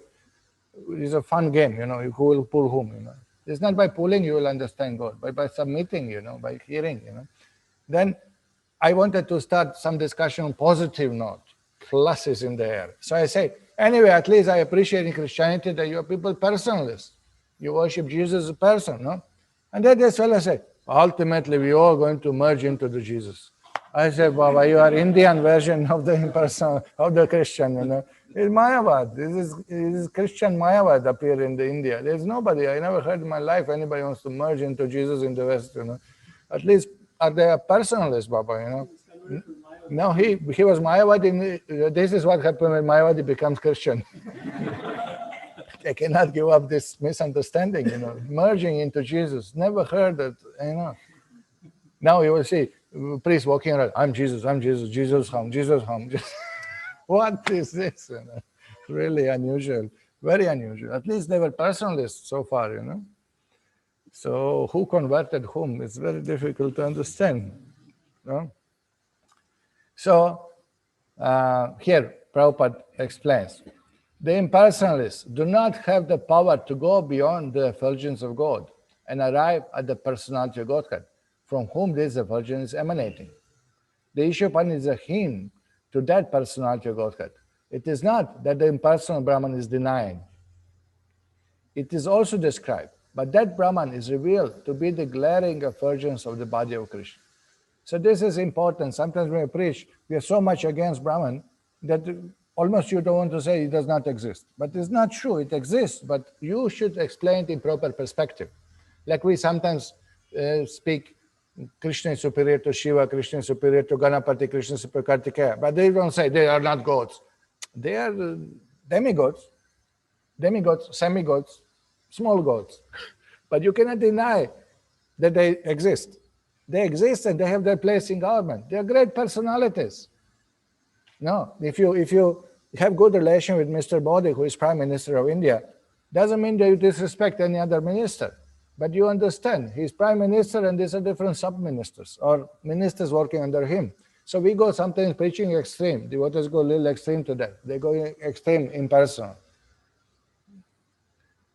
it's a fun game, who will pull whom, It's not by pulling you will understand God, but by submitting, by hearing, Then I wanted to start some discussion on positive note. Plus is in the air. So I say, anyway, at least I appreciate in Christianity that you are people personalists. You worship Jesus as a person, no? And then this fellow said, ultimately, we all going to merge into the Jesus. I said, Baba, you are Indian version of the impersonal, of the Christian, It's Mayavad. This is Christian Mayavad appear in the India. There's nobody, I never heard in my life anybody wants to merge into Jesus in the West, At least, are they a personalist, Baba, No, he was Mayavadi. This is what happened when Mayavadi becomes Christian. They cannot give up this misunderstanding, merging into Jesus. Never heard that, Now you will see priests walking around, I'm Jesus, Jesus home, Jesus home. What is this? Really unusual, very unusual. At least they were personalists so far, So who converted whom? It's very difficult to understand. So here Prabhupada explains, the impersonalists do not have the power to go beyond the effulgence of God and arrive at the personality of Godhead, from whom this effulgence is emanating. The Ishapan is a hint to that personality of Godhead. It is not that the impersonal Brahman is denied. It is also described, but that Brahman is revealed to be the glaring effulgence of the body of Krishna. So this is important. Sometimes when we preach, we are so much against Brahman that almost you don't want to say it does not exist. But it's not true, it exists, but you should explain it in proper perspective. Like we sometimes speak, Krishna is superior to Shiva, Krishna is superior to Ganapati, Krishna is superior to Kartikeya. But they don't say they are not gods. They are demigods, semi-gods, small gods. But you cannot deny that they exist. They exist and they have their place in government. They are great personalities. No, if you have good relation with Mr. Modi, who is Prime Minister of India, doesn't mean that you disrespect any other minister. But you understand, he's Prime Minister and these are different sub-ministers or ministers working under him. So we go sometimes preaching extreme. Devotees go a little extreme to that. They go extreme impersonal.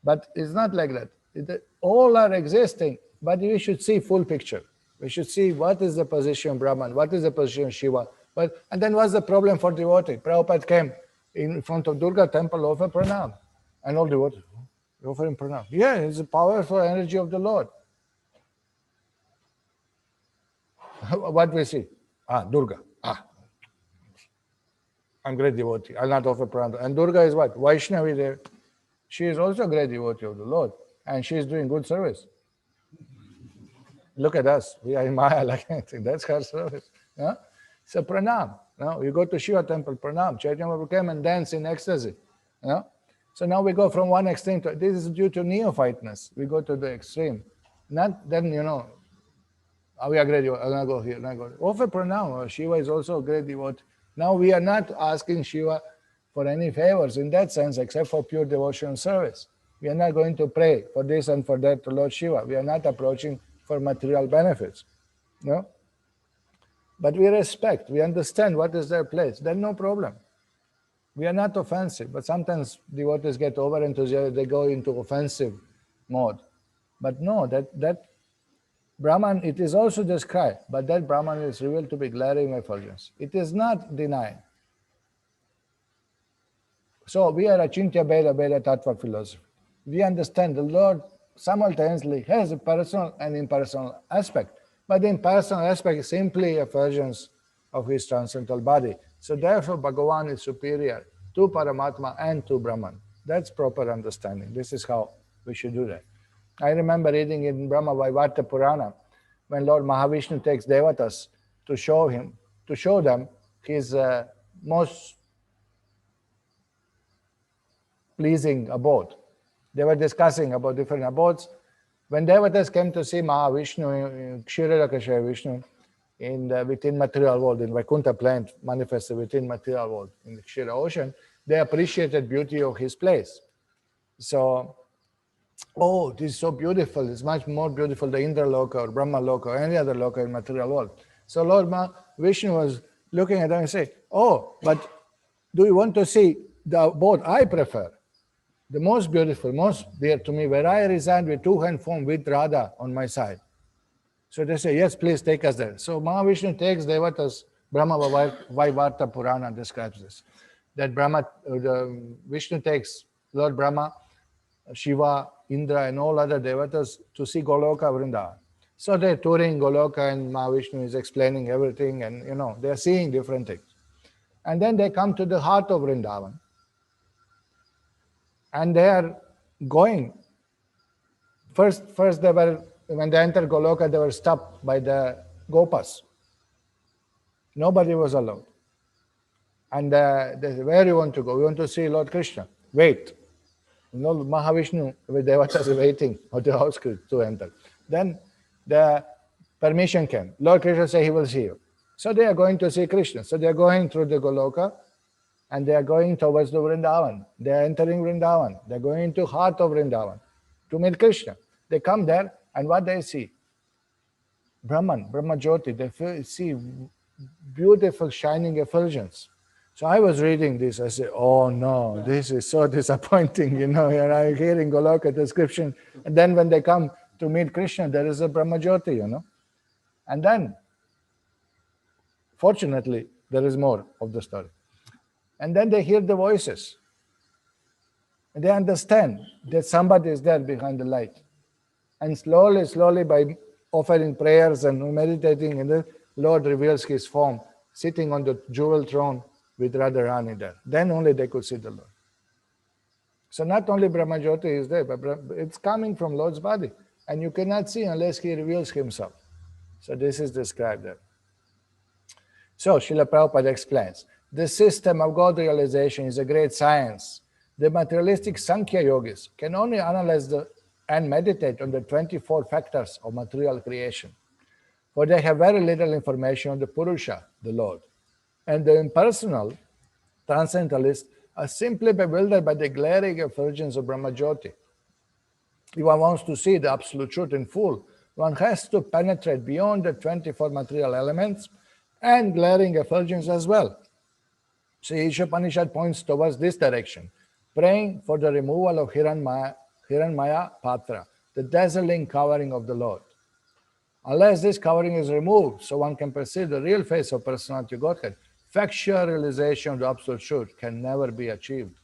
But it's not like that. All are existing, but we should see full picture. We should see what is the position of Brahman, what is the position of Shiva. And then what's the problem for devotee? Prabhupada came in front of Durga temple, offer pranam. And all devotees, offer him pranam. Yeah, it's the powerful energy of the Lord. What we see? Durga. I'm great devotee. I'll not offer pranam. And Durga is what? Vaishnavi there. She is also a great devotee of the Lord. And she is doing good service. Look at us. We are in Maya like anything. That's her service. Yeah? So pranam. You go to Shiva temple, pranam. Chaitanya Mahaprabhu came and dance in ecstasy. So now we go from one extreme to, this is due to neophyteness. We go to the extreme. Not then, we are great, I'll not go here, not go. Offer pranam, Shiva is also a great devotee. Now we are not asking Shiva for any favors in that sense, except for pure devotional service. We are not going to pray for this and for that to Lord Shiva. We are not approaching for material benefits. No? But we respect, we understand what is their place. Then no problem. We are not offensive, but sometimes devotees get over enthusiastic, they go into offensive mode. But no, that Brahman, it is also described, but that Brahman is revealed to be glaring effulgence. It is not denied. So we are Achintya Bheda Tattva philosophy. We understand the Lord simultaneously has a personal and impersonal aspect, but the impersonal aspect is simply effulgence of his transcendental body. So therefore Bhagavan is superior to Paramatma and to Brahman. That's proper understanding. This is how we should do that. I remember reading in Brahmajyoti Purana when Lord Mahavishnu takes Devatas to show them his most pleasing abode. They were discussing about different abodes. When Devatas came to see Mahavishnu, Śrī Brahma-saṁhitā, within material world, in Vaikuntha plant, manifested within material world, in the Kshira ocean, they appreciated beauty of his place. So, oh, this is so beautiful, it's much more beautiful than Indra Loka or Brahma Loka or any other Loka in material world. So Lord Vishnu was looking at them and saying, oh, but do you want to see the abode I prefer? The most beautiful, most dear to me, where I reside with two-hand form with Radha on my side. So they say, yes, please take us there. So Mahavishnu takes Devatas, Brahmajyoti Purana describes this. That Vishnu takes Lord Brahma, Shiva, Indra, and all other Devatas to see Goloka Vrindavan. So they're touring Goloka and Mahavishnu is explaining everything and, they're seeing different things. And then they come to the heart of Vrindavan. And they are going. First they were, when they entered Goloka, they were stopped by the Gopas. Nobody was allowed. And they said, where do you want to go? We want to see Lord Krishna. Wait. Mahavishnu with Devatas waiting at the house to enter. Then the permission came. Lord Krishna said he will see you. So they are going to see Krishna. So they are going through the Goloka and they are going towards the Vrindavan. They are entering Vrindavan. They are going into heart of Vrindavan to meet Krishna. They come there and what they see? Brahmajyoti. They see beautiful shining effulgence. So I was reading this, I said, oh no, this is so disappointing, and I'm hearing Goloka description. And then when they come to meet Krishna, there is a Brahmajyoti, And then, fortunately, there is more of the story. And then they hear the voices. And they understand that somebody is there behind the light. And slowly, by offering prayers and meditating, and the Lord reveals his form, sitting on the jewel throne, with Radharani there. Then only they could see the Lord. So not only Brahmajyoti is there, but it's coming from Lord's body. And you cannot see unless he reveals himself. So this is described there. So Srila Prabhupada explains, the system of God realization is a great science. The materialistic Sankhya yogis can only analyze and meditate on the 24 factors of material creation, for they have very little information on the Purusha, the Lord. And the impersonal transcendentalists are simply bewildered by the glaring effulgence of Brahmajyoti. If one wants to see the absolute truth in full, one has to penetrate beyond the 24 material elements and glaring effulgence as well. So Ishopanishad points towards this direction, praying for the removal of Hiranmaya Patra, the dazzling covering of the Lord. Unless this covering is removed, so one can perceive the real face of personality of Godhead, factual realization of the absolute truth can never be achieved.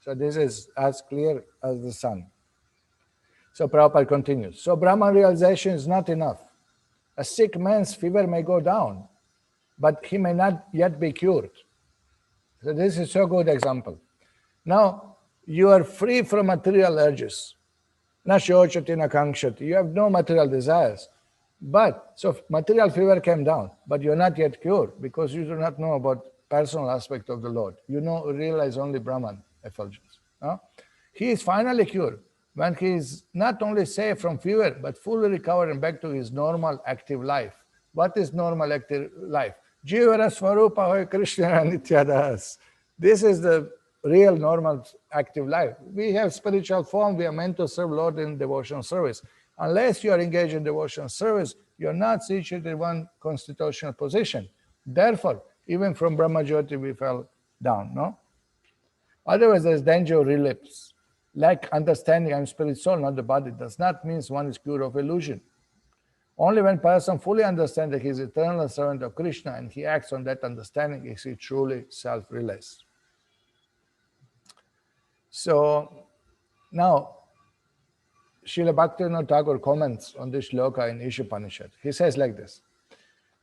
So this is as clear as the sun. So Prabhupada continues. So Brahman realization is not enough. A sick man's fever may go down, but he may not yet be cured. So this is so good example. Now, you are free from material urges. Na shochati na kankshati. You have no material desires. But, so material fever came down, but you're not yet cured because you do not know about personal aspect of the Lord. You realize only Brahman. effulgence. He is finally cured when he is not only safe from fever, but fully recovered and back to his normal active life. What is normal active life? Jivara Swarupa Hoy Krishna Nityadas. This is the real normal active life. We have spiritual form, we are meant to serve Lord in devotional service. Unless you are engaged in devotional service, you are not situated in one constitutional position. Therefore, even from Brahmajyoti we fell down, no? Otherwise, there is danger of relapse. Lack understanding, I am spirit soul, not the body, does not mean one is cured of illusion. Only when person fully understands that he is eternal servant of Krishna and he acts on that understanding is he truly self-realized. So now, Srila Bhaktivinoda Thakur comments on this shloka in Ishopanishad. He says like this: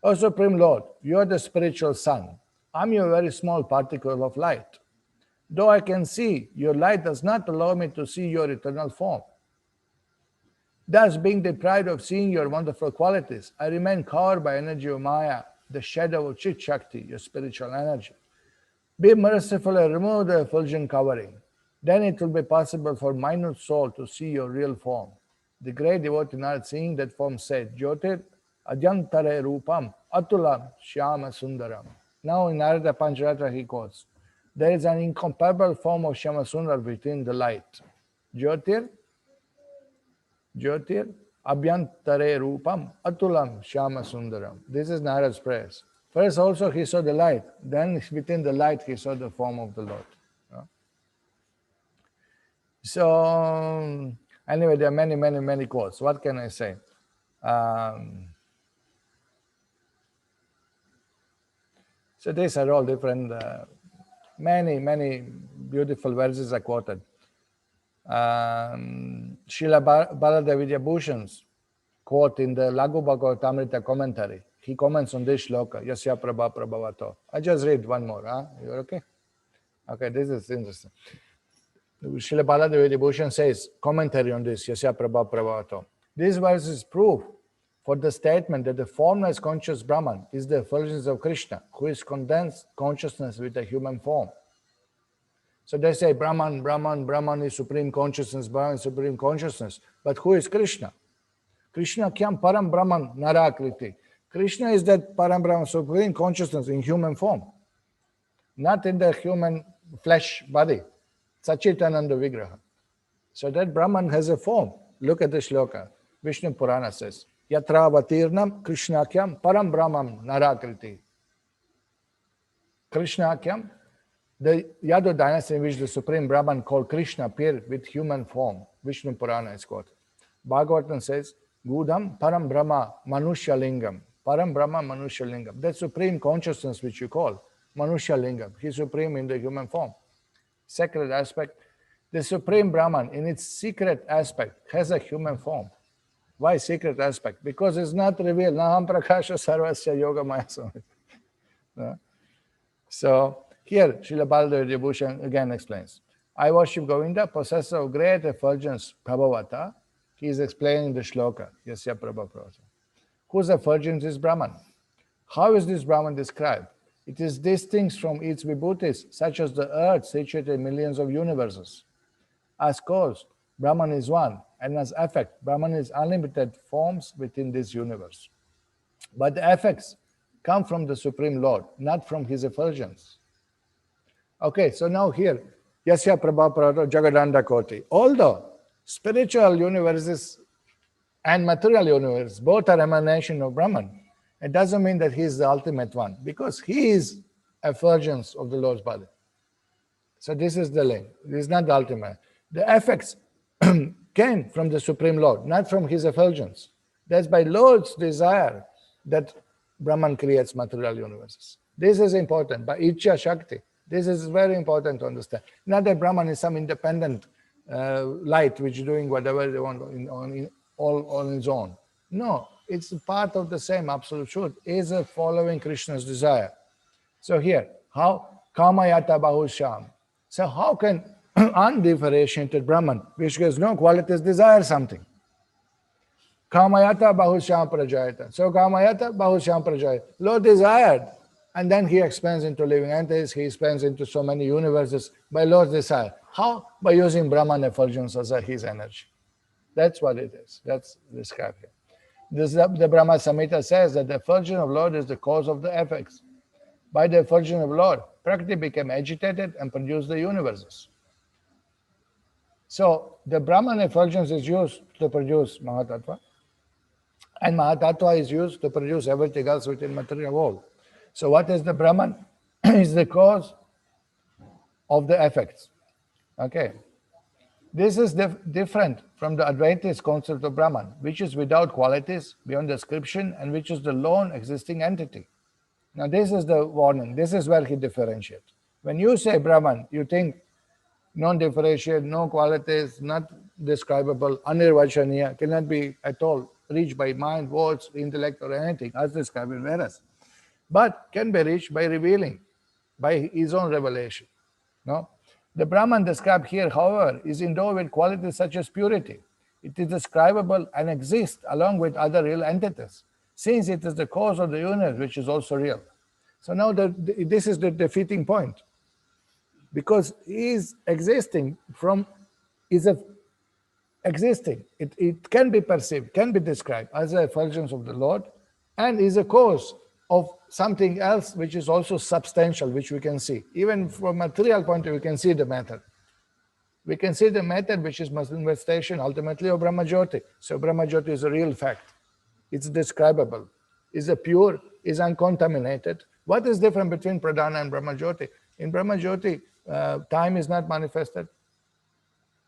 O Supreme Lord, you are the spiritual sun. I am a very small particle of light. Though I can see, your light does not allow me to see your eternal form. Thus, being deprived of seeing your wonderful qualities, I remain covered by energy of Maya, the shadow of Chit Shakti, your spiritual energy. Be merciful and remove the effulgent covering. Then it will be possible for minute soul to see your real form. The great devotee Narad, seeing that form, said, Jyotir adyantare rupam atulam shyama sundaram. Now in Narada Pancharatra he quotes, there is an incomparable form of Shyama Sundar within the light. Jyotir abhyantare rupam atulam shyama sundaram. This is Narada's prayers. First also he saw the light, then within the light he saw the form of the Lord. So anyway, there are many quotes. What can I say? So these are all different, many beautiful verses are quoted. Srila Baladev Vidyabhushan's quote in the Laghu Bhagavatamrita commentary, he comments on this shloka, Yasya Prabha Prabhavato. I just read one more, huh? You're okay? Okay, this is interesting. Srila Baladev Vidyabhushan says, commentary on this, Yasya Prabha Prabhavato. This verse is proof for the statement that the formless conscious Brahman is the effulgence of Krishna, who is condensed consciousness with a human form. So they say Brahman is supreme consciousness, Brahman is supreme consciousness. But who is Krishna? Krishna kyam param Brahman narakriti. Krishna is that param Brahman, supreme consciousness in human form, not in the human flesh body. Sachitananda Vigraha. So that Brahman has a form. Look at the shloka. Vishnu Purana says, Yatra Vatirnam Krishnakyam Param Brahman Narakriti. Krishnakyam, the Yadu dynasty in which the Supreme Brahman called Krishna appeared with human form. Vishnu Purana is quoted. Bhagavatam says, Gudam Param Brahma Manushya Lingam. Param Brahma Manushya Lingam. That supreme consciousness which you call Manushya Lingam. He is supreme in the human form. Sacred aspect. The Supreme Brahman in its secret aspect has a human form. Why secret aspect? Because it's not revealed. Naham prakasha sarvasya yoga maya. So here Srila Baladev Vidyabhushan again explains. I worship Govinda, possessor of great effulgence Prabhavata. He is explaining the shloka. Yasya Prabha Prabhavata. Whose effulgence is Brahman? How is this Brahman described? It is distinct from its vibhutis, such as the earth situated in millions of universes. As cause, Brahman is one, and as effect, Brahman is unlimited forms within this universe. But the effects come from the Supreme Lord, not from his effulgence. Okay, so now here, Yasya Prabha Prabha Jagadanda Koti. Although spiritual universes and material universe both are emanation of Brahman, it doesn't mean that he is the ultimate one, because he is effulgence of the Lord's body. So this is the link. This is not the ultimate. The effects came from the Supreme Lord, not from his effulgence. That's by Lord's desire that Brahman creates material universes. This is important. By Ichcha Shakti, this is very important to understand. Not that Brahman is some independent light which is doing whatever they want all on its own. No, it's part of the same absolute truth, is following Krishna's desire. So here, how? Kamayata Bahusham. So how can undifferentiated Brahman, which has no qualities, desire something? Kamayata Bahusham Prajayata. So Kamayata Bahusham Prajayata. Lord desired, And then he expands into living entities, he expands into so many universes by Lord's desire. How? By using Brahman effulgence as his energy. That's what it is. That's described here. The Brahma-saṁhitā says that the effulgence of Lord is the cause of the effects. By the effulgence of Lord, Prakriti became agitated and produced the universes. So the Brahman effulgence is used to produce Mahatattva, and Mahatattva is used to produce everything else within material world. So what is the Brahman? Is the cause of the effects. Okay. This is different from the Advaitist concept of Brahman, which is without qualities, beyond description, and which is the lone existing entity. Now this is the warning. This is where he differentiates. When you say Brahman, you think non-differentiated, no qualities, not describable, anirvachaniya, cannot be at all reached by mind, words, intellect, or anything, as described in Vedas, but can be reached by revealing, by his own revelation. No? The Brahman described here, however, is endowed with qualities such as purity. It is describable and exists along with other real entities, since it is the cause of the universe, which is also real. So now this is the defeating point. Because he is existing existing. It can be perceived, can be described as a effulgence of the Lord, and is a cause of something else which is also substantial, which we can see. Even from a material point of view, we can see the matter. We can see the method, which is manifestation ultimately of Brahmajyoti. So Brahmajyoti is a real fact. It's describable. Is a pure, is uncontaminated. What is different between Pradhana and Brahmajyoti? In Brahmajyoti, time is not manifested.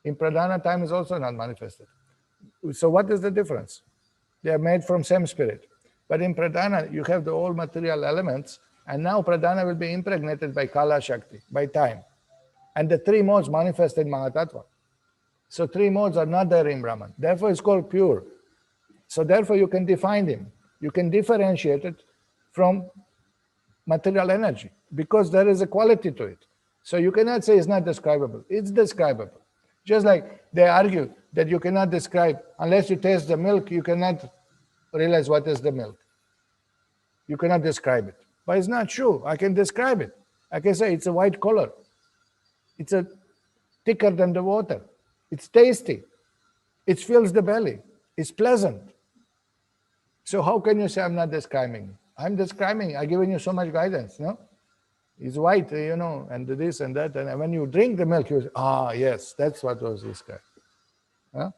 In Pradhana, time is also not manifested. So what is the difference? They are made from same spirit. But in Pradhana, you have the all material elements, and now Pradhana will be impregnated by Kala Shakti, by time. And the three modes manifest in Mahatattva. So three modes are not there in Brahman. Therefore, it's called pure. So therefore, you can define him. You can differentiate it from material energy because there is a quality to it. So you cannot say it's not describable. It's describable. Just like they argue that you cannot describe, unless you taste the milk, you cannot realize what is the milk. You cannot describe it. But it's not true. I can describe it. I can say it's a white color. It's thicker than the water. It's tasty. It fills the belly. It's pleasant. So how can you say I'm not describing? I'm describing. I've given you so much guidance, no? It's white, and this and that. And when you drink the milk, you say, yes, that's what was described. Huh?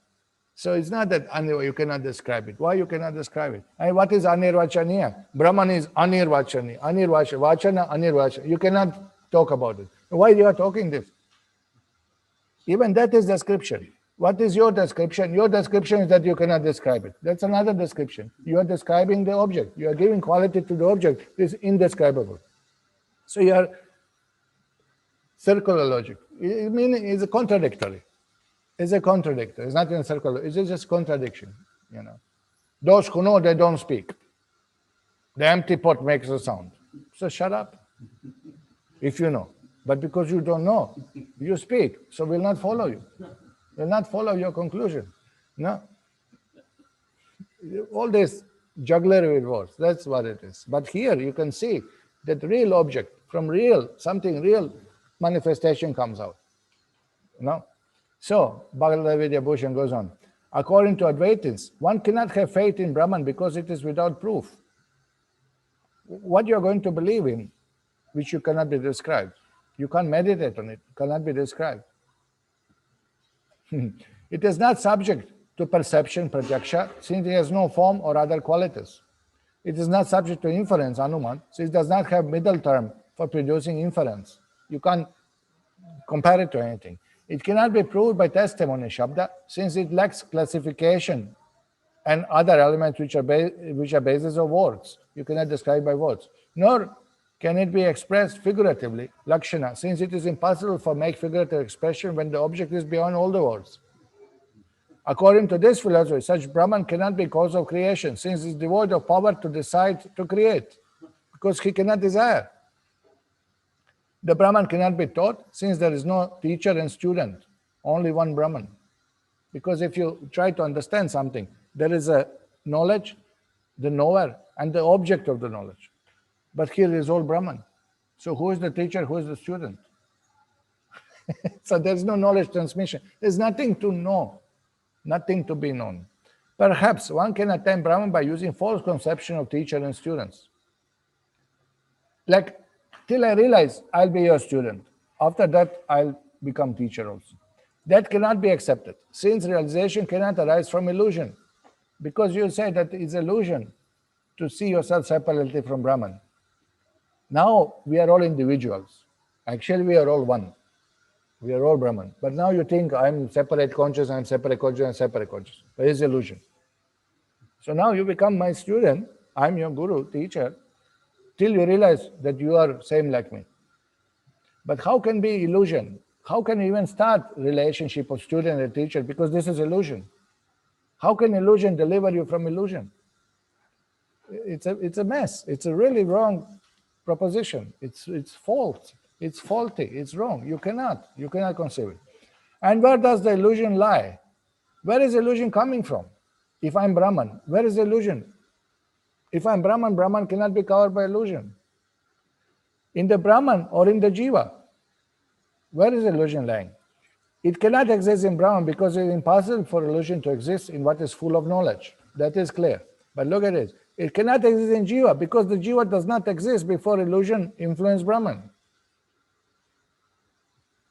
So it's not that you cannot describe it. Why you cannot describe it? And what is anirvachaniya? Brahman is anirvachaniya. Vachana, anirvachana. You cannot talk about it. Why you are talking this? Even that is description. What is your description? Your description is that you cannot describe it. That's another description. You are describing the object. You are giving quality to the object. It is indescribable. So you are circular logic. It's a contradictory. It's a contradictor. It's not in circular. It's just contradiction. Those who know, they don't speak. The empty pot makes a sound. So shut up. If you know. But because you don't know, you speak. So we'll not follow you. We'll not follow your conclusion. No. All this jugglery with words, that's what it is. But here you can see that real object, from real, something real, manifestation comes out. So, Bhagavad Vidya Bhushan goes on. According to Advaitins, one cannot have faith in Brahman because it is without proof. What you are going to believe in, which you cannot be described. You can't meditate on it, cannot be described. It is not subject to perception, prajaksha, since it has no form or other qualities. It is not subject to inference, anuman, since it does not have middle term for producing inference. You can't compare it to anything. It cannot be proved by testimony, shabda, since it lacks classification and other elements which are bases of words. You cannot describe by words. Nor can it be expressed figuratively, lakshana, since it is impossible for make figurative expression when the object is beyond all the words. According to this philosophy, such Brahman cannot be cause of creation, since he is devoid of power to decide to create, because he cannot desire. The Brahman cannot be taught, since there is no teacher and student, only one Brahman. Because if you try to understand something, there is a knowledge, the knower, and the object of the knowledge. But here is all Brahman. So who is the teacher, who is the student? So there's no knowledge transmission. There's nothing to know, nothing to be known. Perhaps one can attain Brahman by using false conception of teacher and students. Like, till I realize I'll be your student. After that, I'll become teacher also. That cannot be accepted, since realization cannot arise from illusion. Because you say that it's illusion to see yourself separately from Brahman. Now we are all individuals. Actually, we are all one. We are all Brahman. But now you think I'm separate conscious, I'm separate conscious, I'm separate conscious. But it's illusion. So now you become my student, I'm your guru, teacher, till you realize that you are same like me. But how can be illusion? How can you even start relationship of student and teacher? Because this is illusion. How can illusion deliver you from illusion? It's a mess. It's a really wrong proposition. It's false. It's faulty. It's wrong. You cannot conceive it. And where does the illusion lie? Where is illusion coming from? If I'm Brahman, where is illusion? If I'm Brahman, Brahman cannot be covered by illusion. In the Brahman or in the Jiva, where is illusion lying? It cannot exist in Brahman because it is impossible for illusion to exist in what is full of knowledge. That is clear. But look at it. It cannot exist in Jiva because the Jiva does not exist before illusion influenced Brahman.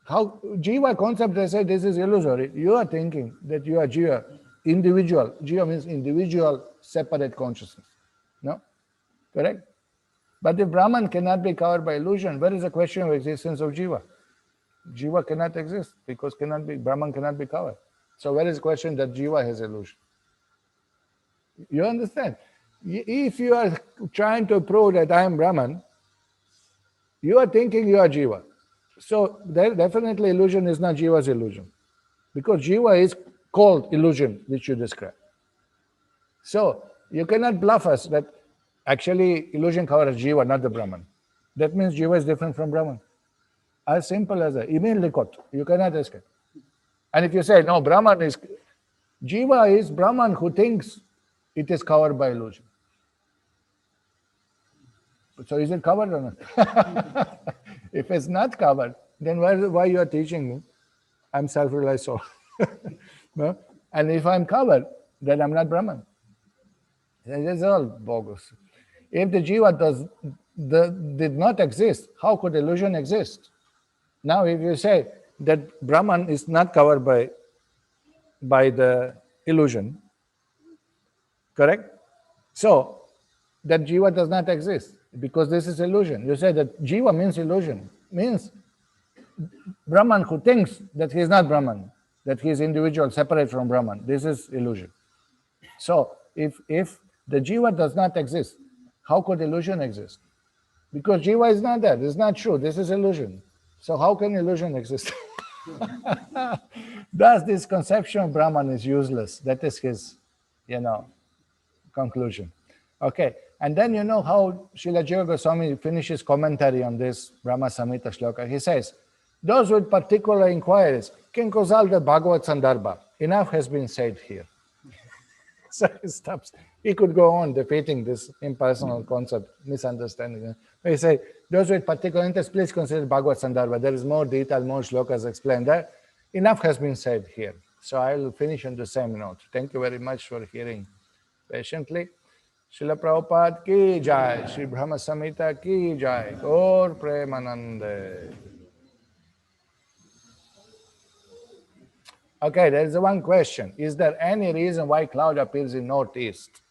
How Jiva concept, they say this is illusory. You are thinking that you are Jiva, individual. Jiva means individual, separate consciousness. No? Correct? But if Brahman cannot be covered by illusion, where is the question of existence of Jiva? Jiva cannot exist because Brahman cannot be covered. So where is the question that Jiva has illusion? You understand? If you are trying to prove that I am Brahman, you are thinking you are Jiva. So there definitely illusion is not Jiva's illusion. Because Jiva is called illusion, which you describe. So you cannot bluff us that actually illusion covers Jiva, not the Brahman. That means Jiva is different from Brahman. As simple as that. Immediately caught. You cannot escape. And if you say, no, Brahman is... Jiva is Brahman who thinks it is covered by illusion. So is it covered or not? If it's not covered, then why you are teaching me? I'm self-realized soul. No? And if I'm covered, then I'm not Brahman. It's all bogus. If the Jiva did not exist, how could illusion exist? Now if you say that Brahman is not covered by the illusion, correct? So that Jiva does not exist because this is illusion. You say that Jiva means illusion, means Brahman who thinks that he is not Brahman, that he is individual, separate from Brahman. This is illusion. So if the Jiva does not exist, how could illusion exist? Because Jiva is not there. This is not true. This is illusion. So how can illusion exist? Thus, this conception of Brahman is useless. That is his, conclusion. Okay, and then you know how Srila Jiva Goswami finishes commentary on this Brahma-saṁhitā shloka. He says, those with particular inquiries can consult the Bhagavad Sandarbha. Enough has been said here. So he stops. He could go on defeating this impersonal concept, misunderstanding. He says, those with particular interest, please consider Bhagavad Sandarbha. There is more detail, more shlokas explained there. Enough has been said here. So I will finish on the same note. Thank you very much for hearing patiently. Srila Prabhupada ki jai, Śrī Brahma-saṁhitā ki jai, Gaur Premanande. Okay, there is one question. Is there any reason why cloud appears in northeast?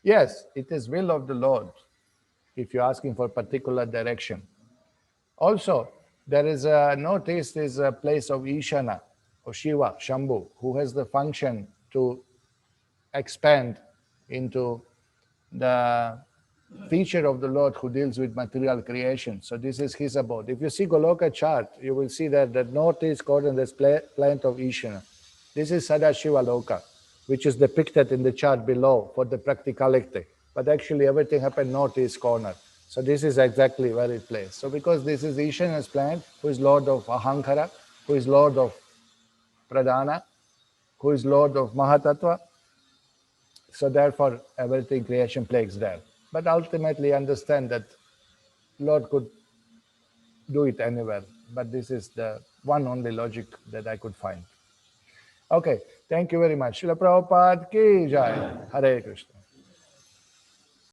Yes, it is will of the Lord, if you're asking for a particular direction. Also, there is a northeast is a place of Ishana, or Shiva, Shambhu, who has the function to expand into the feature of the Lord who deals with material creation. So this is his abode. If you see Goloka chart, you will see that the northeast quadrant is planet of Ishana. This is Sadashiva Loka, which is depicted in the chart below for the practicality. But actually everything happened northeast corner. So this is exactly where it plays. So because this is Ishana's planet, who is Lord of Ahankara, who is Lord of Pradhana, who is Lord of Mahatattva, so therefore everything creation plays there. But ultimately understand that Lord could do it anywhere, but this is the one only logic that I could find. Okay, thank you very much. Śrīla Prabhupada ki jai. Hare Krishna.